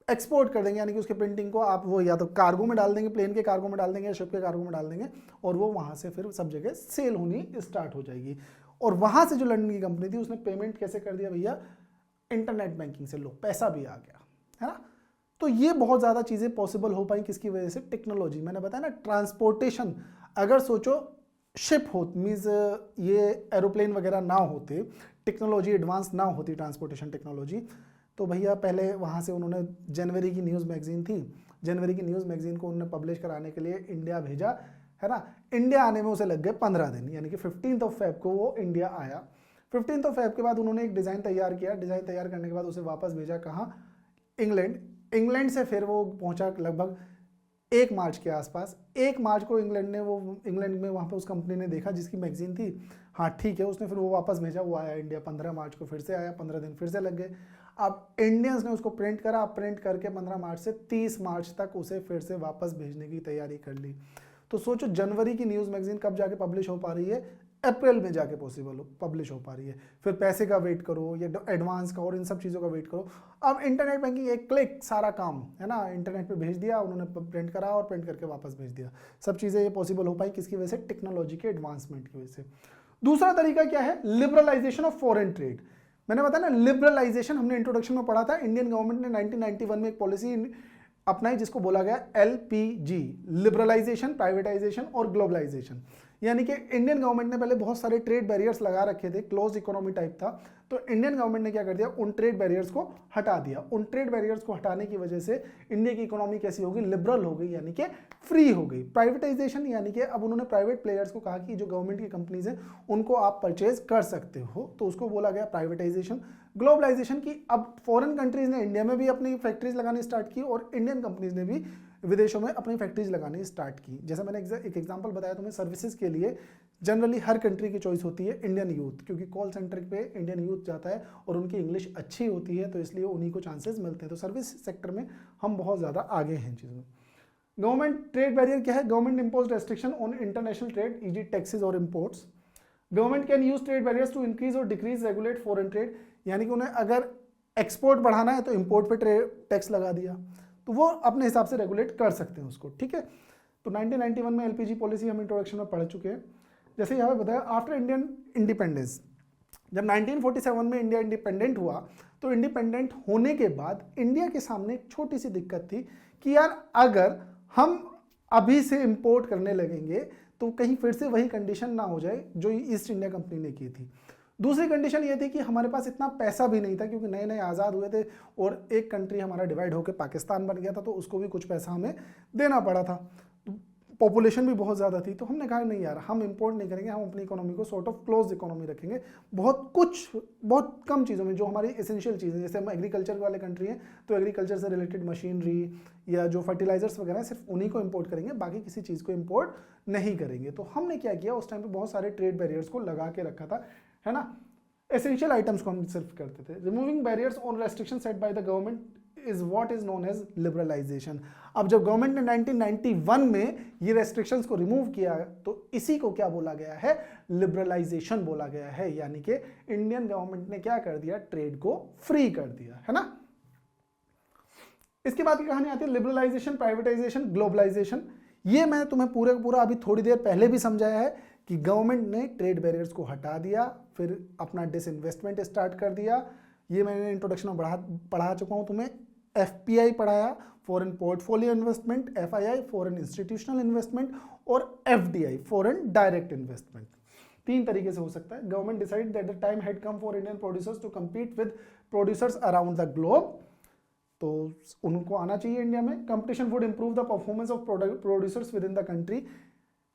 एक्सपोर्ट कर देंगे, यानी कि उसके प्रिंटिंग को आप वो या तो कार्गो में डाल देंगे, प्लेन के कार्गो में डाल देंगे या शिप के कार्गो में डाल देंगे, और वो वहां से फिर सब जगह सेल होनी स्टार्ट हो जाएगी। और वहां से जो लंदन की कंपनी थी उसने पेमेंट कैसे कर दिया भैया? इंटरनेट बैंकिंग से। लो, पैसा भी आ गया, है ना। तो ये बहुत ज्यादा चीजें पॉसिबल हो पाई किसकी वजह से? टेक्नोलॉजी। मैंने बताया ना, ट्रांसपोर्टेशन, अगर सोचो शिप हो मीन्स ये एरोप्लेन वगैरह ना होते, टेक्नोलॉजी एडवांस ना होती ट्रांसपोर्टेशन टेक्नोलॉजी, तो भैया पहले वहाँ से उन्होंने जनवरी की न्यूज़ मैगजीन थी, जनवरी की न्यूज़ मैगजीन को उन्होंने पब्लिश कराने के लिए इंडिया भेजा, है ना। इंडिया आने में उसे लग गए 15 दिन, यानी कि 15 फेब को वो इंडिया आया। 15 फेब के बाद उन्होंने एक डिज़ाइन तैयार किया। डिज़ाइन तैयार करने के बाद उसे वापस भेजा कहाँ? इंग्लैंड। इंग्लैंड से फिर वो पहुँचा लगभग 1 मार्च के आसपास। 1 मार्च को इंग्लैंड में वहाँ पे उस कंपनी ने देखा जिसकी मैगजीन थी, हाँ ठीक है, उसने फिर वो वापस भेजा, वो आया इंडिया। 15 मार्च को फिर से आया, 15 दिन फिर से लग गए। अब इंडियंस ने उसको प्रिंट करा, प्रिंट करके 15 मार्च से 30 मार्च तक उसे फिर से वापस भेजने की तैयारी कर ली। तो सोचो, जनवरी की न्यूज़ मैगजीन कब जाके पब्लिश हो पा रही है? अप्रैल में जाके पब्लिश हो पा रही है। फिर पैसे का वेट करो या एडवांस का और इन सब चीज़ों का वेट करो। अब इंटरनेट बैंकिंग, एक क्लिक सारा काम, है ना, इंटरनेट पे भेज दिया उन्होंने, प्रिंट करा और प्रिंट करके वापस भेज दिया। सब चीज़ें ये पॉसिबल हो पाई किसकी वजह से? टेक्नोलॉजी के एडवांसमेंट की वजह से। दूसरा तरीका क्या है? Liberalization of foreign trade. मैंने बताया ना, लिबरलाइजेशन हमने इंट्रोडक्शन में पढ़ा था। इंडियन गवर्नमेंट ने 1991 में एक पॉलिसी अपनाई जिसको बोला गया LPG, लिबरलाइजेशन, प्राइवेटाइजेशन और ग्लोबलाइजेशन। यानी कि इंडियन गवर्नमेंट ने पहले बहुत सारे ट्रेड बैरियर्स लगा रखे थे, क्लोज इकोनॉमी टाइप था, तो इंडियन गवर्नमेंट ने क्या कर दिया, उन ट्रेड बैरियर्स को हटा दिया। उन ट्रेड बैरियर्स को हटाने की वजह से इंडिया की इकोनॉमी कैसी होगी, लिबरल हो गई, यानी कि फ्री हो गई। प्राइवेटाइजेशन, यानी कि अब उन्होंने प्राइवेट प्लेयर्स को कहा कि जो गवर्नमेंट की कंपनीज हैं उनको आप परचेज कर सकते हो, तो उसको बोला गया प्राइवेटाइजेशन। ग्लोबलाइजेशन की, अब फॉरेन कंट्रीज ने इंडिया में भी अपनी फैक्ट्रीज लगानी स्टार्ट की और इंडियन कंपनीज ने भी विदेशों में अपनी फैक्ट्रीज लगानी स्टार्ट की। जैसा मैंने एक एग्जांपल बताया तुम्हें, सर्विसेज के लिए जनरली हर कंट्री की चॉइस होती है इंडियन यूथ, क्योंकि कॉल सेंटर पे इंडियन यूथ जाता है और उनकी इंग्लिश अच्छी होती है, तो इसलिए उन्हीं को चांसेस मिलते हैं। तो सर्विस सेक्टर में हम बहुत ज़्यादा आगे हैं इन चीज़ों में। गवर्नमेंट ट्रेड बैरियर क्या है, government impose restriction on international trade, e g. Taxes और imports. Government can use trade barriers to increase और डिक्रीज रेगुलेट फॉरेन ट्रेड, यानी कि उन्हें अगर एक्सपोर्ट बढ़ाना है तो इंपोर्ट पे टैक्स लगा दिया, तो वो अपने हिसाब से रेगुलेट कर सकते हैं उसको, ठीक है। तो 1991 में एलपीजी पॉलिसी हम इंट्रोडक्शन में पढ़ चुके हैं। जैसे यहाँ पे बताया, आफ्टर इंडियन इंडिपेंडेंस, जब 1947 में इंडिया इंडिपेंडेंट हुआ, तो इंडिपेंडेंट होने के बाद इंडिया के सामने एक छोटी सी दिक्कत थी कि यार अगर हम अभी से इंपोर्ट करने लगेंगे तो कहीं फिर से वही कंडीशन ना हो जाए जो ईस्ट इंडिया कंपनी ने की थी। दूसरी कंडीशन ये थी कि हमारे पास इतना पैसा भी नहीं था, क्योंकि नए नए आज़ाद हुए थे और एक कंट्री हमारा डिवाइड होकर पाकिस्तान बन गया था, तो उसको भी कुछ पैसा हमें देना पड़ा था। पॉपुलेशन भी बहुत ज़्यादा थी, तो हमने कहा नहीं यार, हम इंपोर्ट नहीं करेंगे, हम अपनी इकोनॉमी को सॉर्ट ऑफ क्लोज इकोनॉमी रखेंगे। बहुत कम चीज़ों में, जो हमारी एसेंशियल चीज़ें, जैसे हम एग्रीकल्चर वाले कंट्री हैं तो एग्रीकल्चर से रिलेटेड मशीनरी या जो फर्टिलाइजर्स वगैरह सिर्फ उन्हीं को इंपोर्ट करेंगे, बाकी किसी चीज़ को इंपोर्ट नहीं करेंगे। तो हमने क्या किया, उस टाइम पे बहुत सारे ट्रेड बैरियर्स को लगा के रखा था, है ना। एसेंशियल आइटम्स को हम सिर्फ करते थे। Removing barriers on restriction set by the government is what is known as liberalization. अब जब गवर्नमेंट ने 1991 में ये रेस्ट्रिक्शंस को रिमूव किया, तो इसी को क्या बोला गया है, लिबरलाइजेशन बोला गया है। यानी कि इंडियन गवर्नमेंट ने क्या कर दिया, ट्रेड को फ्री कर दिया, है ना। इसके बाद की कहानी आती है लिबरलाइजेशन, प्राइवेटाइजेशन, ग्लोबलाइजेशन। ये मैं तुम्हें पूरा अभी थोड़ी देर पहले भी समझाया है कि गवर्नमेंट ने ट्रेड बैरियर्स को हटा दिया, फिर अपना डिसइन्वेस्टमेंट स्टार्ट कर दिया। ये मैंने इंट्रोडक्शन में पढ़ा चुका हूं तुम्हें। एफपीआई पढ़ाया, foreign portfolio investment, FII foreign institutional investment और एफडीआई फॉरेन डायरेक्ट इन्वेस्टमेंट। तीन तरीके से हो सकता है। Government decide that the time had come for Indian producers to compete with producers around the globe, तो उनको आना चाहिए इंडिया में। Competition would improve the performance of producers with in the country,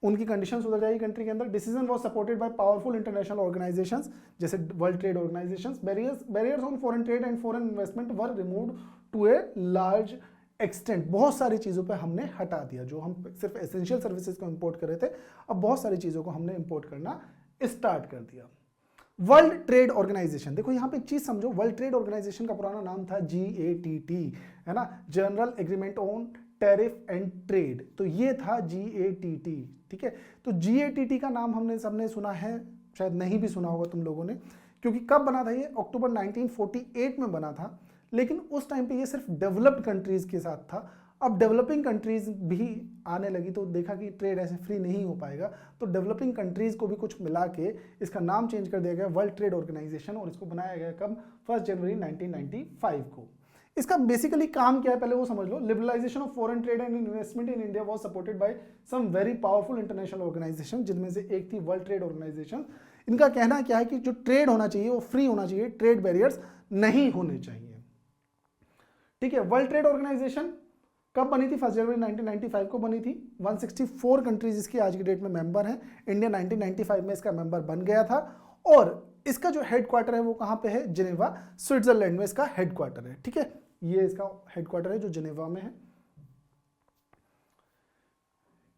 उनकी कंडीशन सुधर जाएगी कंट्री के अंदर। Decision was supported by powerful international organisations जैसे world trade organizations. Barriers on foreign trade and foreign investment were removed to a large extent. बहुत सारी चीज़ों पे हमने हटा दिया, जो हम सिर्फ एसेंशियल सर्विसेज को इंपोर्ट कर रहे थे, अब बहुत सारी चीज़ों को हमने इंपोर्ट करना स्टार्ट कर दिया। वर्ल्ड ट्रेड ऑर्गेनाइजेशन, देखो यहाँ पे एक चीज समझो, वर्ल्ड ट्रेड ऑर्गेनाइजेशन का पुराना नाम था GATT, है ना, general agreement on tariff and trade, तो ये था GATT, ठीक है। तो GATT का नाम हमने सबने सुना है, शायद नहीं भी सुना होगा तुम लोगों ने, क्योंकि कब बना था ये, अक्टूबर 1948 में बना था, लेकिन उस टाइम पे ये सिर्फ डेवलप्ड कंट्रीज के साथ था। अब डेवलपिंग कंट्रीज भी आने लगी तो देखा कि ट्रेड ऐसे फ्री नहीं हो पाएगा, तो डेवलपिंग कंट्रीज को भी कुछ मिला के इसका नाम चेंज कर दिया गया वर्ल्ड ट्रेड ऑर्गेनाइजेशन, और इसको बनाया गया कब, 1 जनवरी 1995 को। इसका बेसिकली काम क्या है पहले वो समझ लो। Liberalisation of foreign trade and investment in India was supported by some very powerful international organisation, जिनमें से एक थी वर्ल्ड ट्रेड ऑर्गेनाइजेशन। इनका कहना क्या है कि जो ट्रेड होना चाहिए वो फ्री होना चाहिए, ट्रेड बैरियर्स नहीं होने चाहिए, ठीक है। वर्ल्ड ट्रेड ऑर्गेनाइजेशन कब बनी थी, 1 जनवरी 1995 को बनी थी। 164 कंट्रीज इसकी आज की डेट में मेंबर हैं। इंडिया 1995 में इसका मेंबर बन गया था, और इसका जो हेडक्वार्टर है वो कहां पे है, जिनेवा, स्विट्जरलैंड में इसका हेडक्वार्टर है, ठीक है। ये इसका हेडक्वार्टर है जो जिनेवा में है।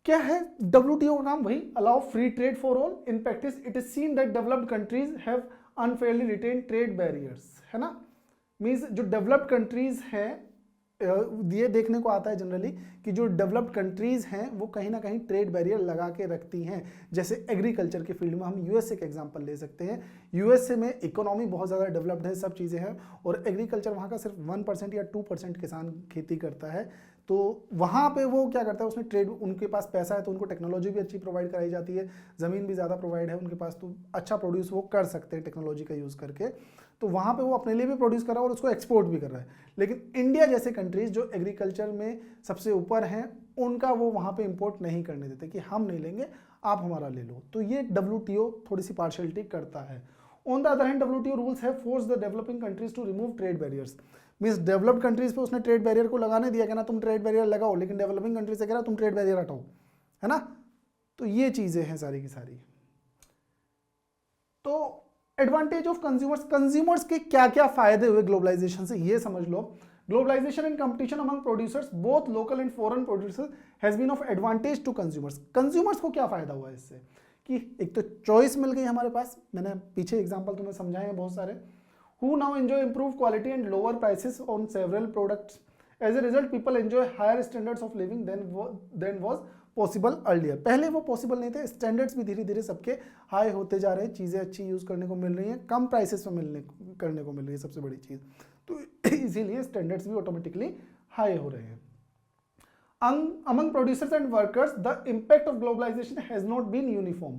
क्या है WTO का नाम, वही allow free trade for all. In practice it is seen that developed countries have unfairly retain trade barriers, है ना। मींस जो डेवलप्ड कंट्रीज हैं, ये देखने को आता है जनरली कि जो डेवलप्ड कंट्रीज हैं वो कहीं ना कहीं ट्रेड बैरियर लगा के रखती हैं। जैसे एग्रीकल्चर के फील्ड में हम यूएसए का एग्जांपल ले सकते हैं। यूएसए में इकोनॉमी बहुत ज़्यादा डेवलप्ड है, सब चीज़ें हैं, और एग्रीकल्चर वहाँ का सिर्फ 1% या 2% किसान खेती करता है। तो वहाँ पे वो क्या करता है, उसमें ट्रेड, उनके पास पैसा है तो उनको टेक्नोलॉजी भी अच्छी प्रोवाइड कराई जाती है, ज़मीन भी ज़्यादा प्रोवाइड है उनके पास, तो अच्छा प्रोड्यूस वो कर सकते हैं टेक्नोलॉजी का यूज़ करके। तो वहाँ पे वो अपने लिए भी प्रोड्यूस कर रहा है और उसको एक्सपोर्ट भी कर रहा है। लेकिन इंडिया जैसे कंट्रीज जो एग्रीकल्चर में सबसे ऊपर हैं, उनका वो वहाँ पे इंपोर्ट नहीं करने देते कि हम नहीं लेंगे, आप हमारा ले लो। तो ये WTO थोड़ी सी पार्शियलिटी करता है। On the other hand WTO rules have force the developing countries to remove trade barriers. Means developed countries पे उसने ट्रेड बैरियर को लगाने दिया कि ना तुम ट्रेड बैरियर लगाओ, लेकिन डेवलपिंग कंट्रीज से कह रहा तुम ट्रेड बैरियर हटाओ, है ना। तो ये चीजें हैं सारी की सारी। तो एडवांटेज ऑफ कंज्यूमर्स, कंज्यूमर्स के क्या क्या फायदे हुए ग्लोबलाइजेशन से, ये समझ लो। Globalisation and competition among producers both local and foreign producers has been of advantage to consumers. Consumers को क्या फायदा हुआ इससे कि एक तो चॉइस मिल गई हमारे पास, मैंने पीछे एग्जांपल तुम्हें समझाए हैं बहुत सारे। Who now enjoy improve quality and lower prices on several products. As a result people enjoy higher standards of living than was possible earlier. पहले वो पॉसिबल नहीं थे, स्टैंडर्ड्स भी धीरे धीरे सबके हाई होते जा रहे हैं, चीज़ें अच्छी यूज़ करने को मिल रही हैं, कम प्राइसेस में करने को मिल रही है, सबसे बड़ी चीज़। तो इसीलिए स्टैंडर्ड्स भी ऑटोमेटिकली हाई हो रहे हैं। Among producers and workers, the impact of globalization has not been uniform.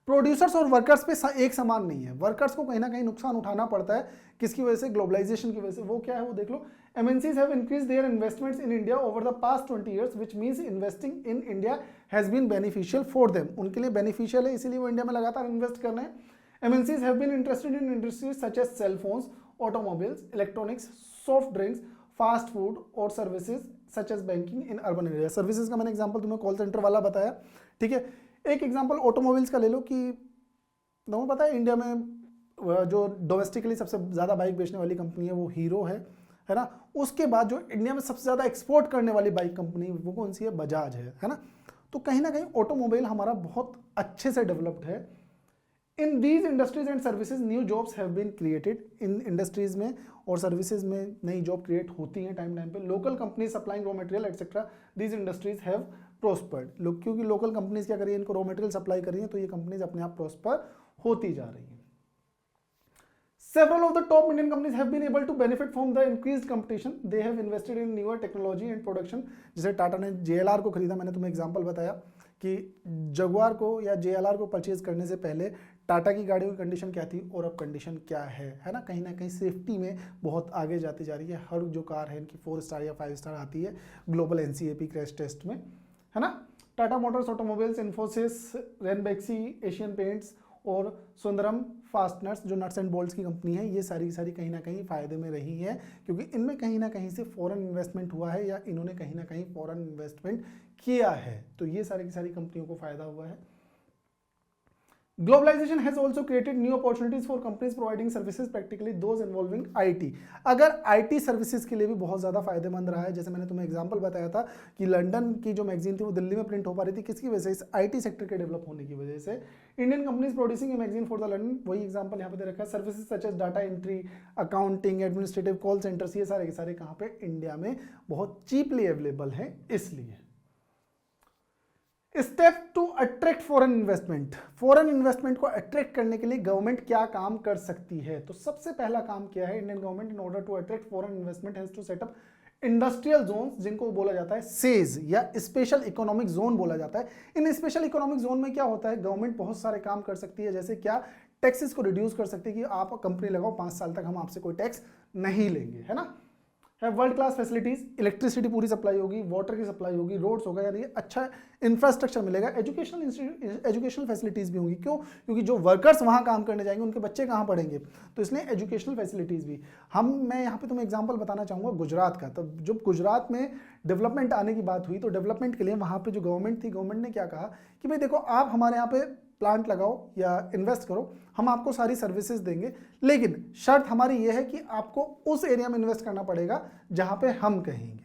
Producers और वर्कर्स पे एक समान नहीं है। वर्कर्स को कहीं ना कहीं नुकसान उठाना पड़ता है, किसकी वजह से? ग्लोबलाइजेशन की वजह से। वो क्या है वो देख लो। MNCs have increased their investments in India over the past 20 years, which means investing in India has been beneficial for them. उनके लिए बेनिफिशियल है, इसीलिए वो इंडिया में लगातार इन्वेस्ट कर रहे हैं। MNCs have been interested in industries such as cell phones, automobiles, electronics, soft drinks, fast food और services such as banking in urban area. Services का मैंने एग्जांपल तुम्हें कॉल सेंटर वाला बताया, ठीक है। एक एग्जांपल ऑटोमोबाइल्स का ले लो कि तुम्हें पता है इंडिया में जो डोमेस्टिकली सबसे ज़्यादा बाइक बेचने वाली कंपनी है वो हीरो है ना। उसके बाद जो इंडिया में सबसे ज़्यादा एक्सपोर्ट करने वाली बाइक कंपनी वो कौन सी है? बजाज है ना। तो कहीं ना कहीं ऑटोमोबाइल हमारा बहुत अच्छे से डेवलप्ड है। In these industries and services new jobs have been created. इन इंडस्ट्रीज में और सर्विसेज में नई जॉब क्रिएट होती हैं टाइम पे। Local company supplying raw material etcetera, these industries have prospered. क्योंकि लोकल कंपनीज क्या कर रही है? इनको रॉ मटेरियल सप्लाई कर रही है, तो ये कंपनीज अपने आप प्रोस्पर होती जा रही हैं। Several of the top Indian companies have been able to benefit from the increased competition. They have invested in newer technology and production. जैसे टाटा ने JLR को खरीदा, मैंने तुम्हें एग्जांपल बताया कि जगुआर को या JLR को परचेज करने से पहले टाटा की गाड़ियों की कंडीशन क्या थी और अब कंडीशन क्या है ना कहीं सेफ्टी में बहुत आगे जाती जा रही है। हर जो कार है इनकी 4 स्टार या 5 स्टार आती है ग्लोबल NCAP क्रैश टेस्ट में, है ना। Tata Motors automobiles, Infosys, Ranbaxy, Asian paints और सुंदरम फास्टनर्स जो नट्स एंड बोल्ट्स की कंपनी है, ये सारी कहीं ना कहीं फायदे में रही है, क्योंकि इनमें कहीं ना कहीं से फॉरेन इन्वेस्टमेंट हुआ है या इन्होंने कहीं ना कहीं फॉरेन इन्वेस्टमेंट किया है। तो ये सारी की सारी कंपनियों को फायदा हुआ है। Globalization has also created new opportunities for companies providing services, practically those involving IT. अगर IT सर्विसेज के लिए भी बहुत ज़्यादा फायदेमंद रहा है। जैसे मैंने तुम्हें एग्जांपल बताया था कि लंदन की जो मैगजीन थी वो दिल्ली में प्रिंट हो पा रही थी, किसकी वजह से? इस IT सेक्टर के डेवलप होने की वजह से। Indian companies producing a magazine for the London, वही एग्जांपल यहाँ पे दे रखा है। Services such as data entry, accounting, administrative, call centres, ये सारे के सारे कहाँ पे? इंडिया में बहुत चीपली अवेलेबल है। इसलिए step to attract foreign investment. Foreign investment को अट्रैक्ट करने के लिए गवर्नमेंट क्या काम कर सकती है? तो सबसे पहला काम किया है Indian government, in order to attract foreign investment has to set up industrial zones, जिनको बोला जाता है सेज या स्पेशल इकोनॉमिक जोन बोला जाता है। इन स्पेशल इकोनॉमिक जोन में क्या होता है? गवर्नमेंट बहुत सारे काम कर सकती है, जैसे क्या? टैक्सेस को रिड्यूस कर सकती है कि आप कंपनी लगाओ 5 साल तक हम आपसे कोई टैक्स नहीं लेंगे, है ना। वर्ल्ड क्लास फैसिलिटीज, इलेक्ट्रिसिटी पूरी सप्लाई होगी, वाटर की सप्लाई होगी, रोड्स होगा, यानी अच्छा इंफ्रास्ट्रक्चर मिलेगा। एजुकेशनल फैसिलिटीज भी होंगी। क्यों? क्योंकि जो वर्कर्स वहां काम करने जाएंगे उनके बच्चे कहां पढ़ेंगे, तो इसलिए एजुकेशनल फैसिलिटीज भी। मैं यहाँ पे तुम्हें एग्जांपल बताना चाहूंगा गुजरात का। तो जब गुजरात में डेवलपमेंट आने की बात हुई तो डेवलपमेंट के लिए वहां पे जो गवर्नमेंट थी, गवर्नमेंट ने क्या कहा कि भाई देखो आप हमारे यहाँ पे प्लांट लगाओ या इन्वेस्ट करो, हम आपको सारी सर्विसेज देंगे, लेकिन शर्त हमारी यह है कि आपको उस एरिया में इन्वेस्ट करना पड़ेगा जहां पे हम कहेंगे,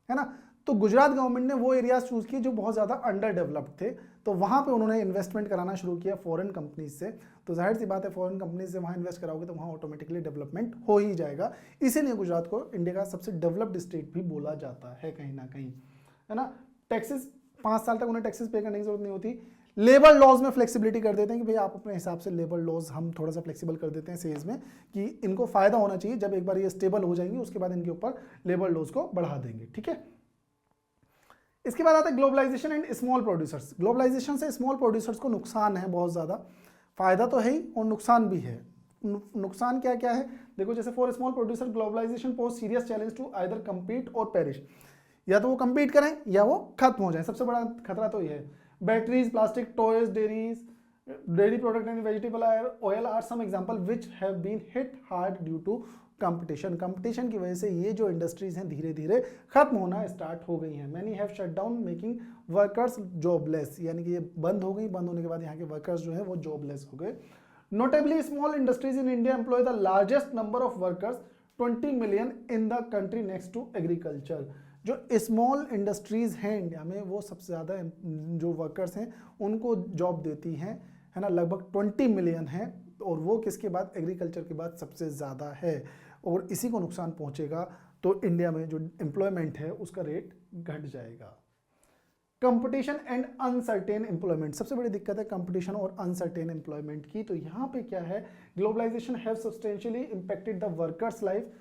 है ना। तो गुजरात गवर्नमेंट ने वो एरियाज चूज किए जो बहुत ज्यादा अंडर डेवलप्ड थे, तो वहां पे उन्होंने इन्वेस्टमेंट कराना शुरू किया फॉरेन कंपनीज से। तो जाहिर सी बात है फॉरेन कंपनीज से वहां इन्वेस्ट कराओगे तो वहां ऑटोमेटिकली डेवलपमेंट हो ही जाएगा। इसीलिए गुजरात को इंडिया का सबसे डेवलप्ड स्टेट भी बोला जाता है कहीं ना कहीं, है ना। टैक्सेस 5 साल तक उन्हें टैक्सेस पे करने की जरूरत नहीं होती। लेबर लॉज में फ्लेक्सिबिलिटी कर देते हैं कि भाई आप अपने हिसाब से लेबर लॉज हम थोड़ा सा फ्लेक्सिबल कर देते हैं सेज में, कि इनको फायदा होना चाहिए। जब एक बार ये स्टेबल हो जाएंगे उसके बाद इनके ऊपर लेबर लॉज को बढ़ा देंगे, ठीक है। इसके बाद आता है globalization and small producers. Globalization से स्मॉल प्रोड्यूसर्स को नुकसान है बहुत ज्यादा, फायदा तो है ही और नुकसान भी है। नुकसान क्या क्या है देखो, जैसे for small producer globalization pose serious challenge to either compete or perish. या तो वो कम्पीट करें या वो खत्म हो जाए, सबसे बड़ा खतरा तो ये है। Batteries, plastic, toys, dairy product and vegetable oil are some example which have been hit hard due to competition की वजह से ये जो इंडस्ट्रीज हैं धीरे धीरे खत्म होना स्टार्ट हो गई हैं। Many have shut down making workers jobless, यानी कि ये बंद हो गई, बंद होने के बाद यहाँ के वर्कर्स जो है वो जॉबलेस हो गए। Notably small industries in India employ the largest number of workers 20 million in the country next to agriculture. जो स्मॉल इंडस्ट्रीज हैं इंडिया में वो सबसे ज़्यादा जो वर्कर्स हैं उनको जॉब देती हैं, है ना, लगभग 20 मिलियन है, और वो किसके बाद, एग्रीकल्चर के बाद सबसे ज़्यादा है। और इसी को नुकसान पहुंचेगा तो इंडिया में जो एम्प्लॉयमेंट है उसका रेट घट जाएगा। कंपटीशन एंड अनसर्टेन एम्प्लॉयमेंट, सबसे बड़ी दिक्कत है कंपटीशन और अनसर्टेन एम्प्लॉयमेंट की। तो यहाँ पे क्या है, globalization have substantially impacted the workers life,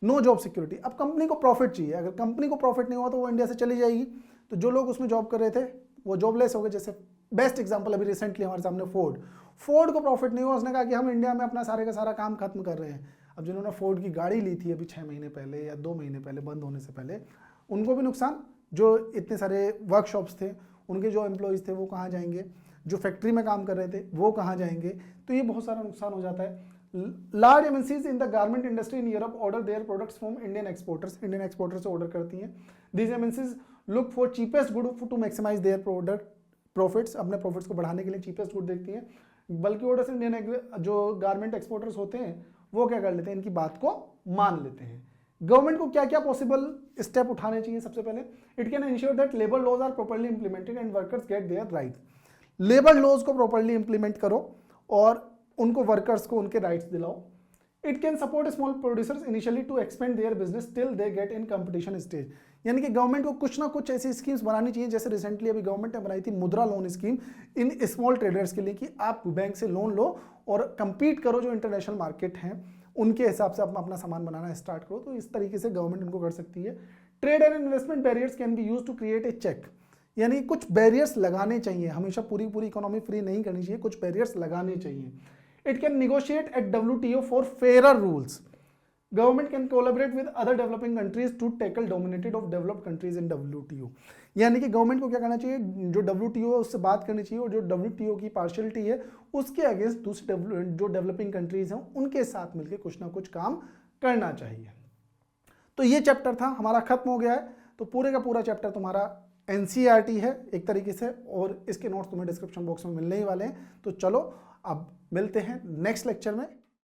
no job security. अब कंपनी को प्रॉफिट चाहिए, अगर कंपनी को प्रॉफिट नहीं हुआ तो वो इंडिया से चली जाएगी, तो जो लोग उसमें जॉब कर रहे थे वो जॉबलेस हो गए। जैसे बेस्ट एग्जांपल अभी रिसेंटली हमारे सामने फोर्ड को प्रॉफिट नहीं हुआ, उसने कहा कि हम इंडिया में अपना सारे का सारा काम खत्म कर रहे हैं। अब जिन्होंने फोर्ड की गाड़ी ली थी अभी 6 महीने पहले या 2 महीने पहले बंद होने से पहले, उनको भी नुकसान, जो इतने सारे वर्कशॉप्स थे उनके जो एम्प्लॉयज़ थे वो कहाँ जाएंगे, जो फैक्ट्री में काम कर रहे थे वो कहाँ जाएंगे, तो ये बहुत सारा नुकसान हो जाता है। Large MNCs in the garment industry in Europe order their products from Indian exporters से ऑर्डर करती हैं। These MNCs look for cheapest good to maximize their profits, अपने प्रॉफिट्स को बढ़ाने के लिए चीपेस्ट गुड देखती हैं। बल्कि ऑर्डर्स इंडियन जो गारमेंट एक्सपोर्टर्स होते हैं वो क्या कर लेते हैं, इनकी बात को मान लेते हैं। गवर्नमेंट को क्या क्या पॉसिबल स्टेप उठाने चाहिए, सबसे पहले it can ensure that labour laws are properly implemented and workers get their rights. Labour laws को प्रॉपर्ली इंप्लीमेंट करो और उनको वर्कर्स को उनके राइट्स दिलाओ। It can support small producers initially to expand their business till they get in competition stage, यानी कि government को कुछ ना कुछ ऐसी स्कीम्स बनानी चाहिए, जैसे रिसेंटली अभी गवर्नमेंट ने बनाई थी मुद्रा loan scheme in small traders के लिए, कि आप बैंक से लोन लो और कंपीट करो जो इंटरनेशनल मार्केट हैं उनके हिसाब से अपना सामान बनाना स्टार्ट करो। तो इस तरीके से गवर्नमेंट उनको कर सकती है। Trade and investment barriers can be use to create a check, यानी कुछ बैरियर्स लगाने चाहिए, हमेशा पूरी इकोनॉमी फ्री नहीं करनी चाहिए, कुछ बैरियर्स लगाने चाहिए। It can negotiate at WTO for fair rules. Government can collaborate with other developing countries to tackle dominated of developed countries in WTO, यानी कि गवर्नमेंट को क्या करना चाहिए, जो WTO है उससे बात करनी चाहिए और जो WTO की पार्शियलिटी है उसके अगेंस्ट दूसरे जो डेवलपिंग कंट्रीज हैं उनके साथ मिलकर कुछ ना कुछ काम करना चाहिए। तो ये चैप्टर था हमारा, खत्म हो गया है। तो पूरे का पूरा चैप्टर तुम्हारा NCERT है एक तरीके से, और इसके नोट्स तुम्हें डिस्क्रिप्शन बॉक्स में मिलने ही वाले हैं। तो चलो अब मिलते हैं नेक्स्ट लेक्चर में।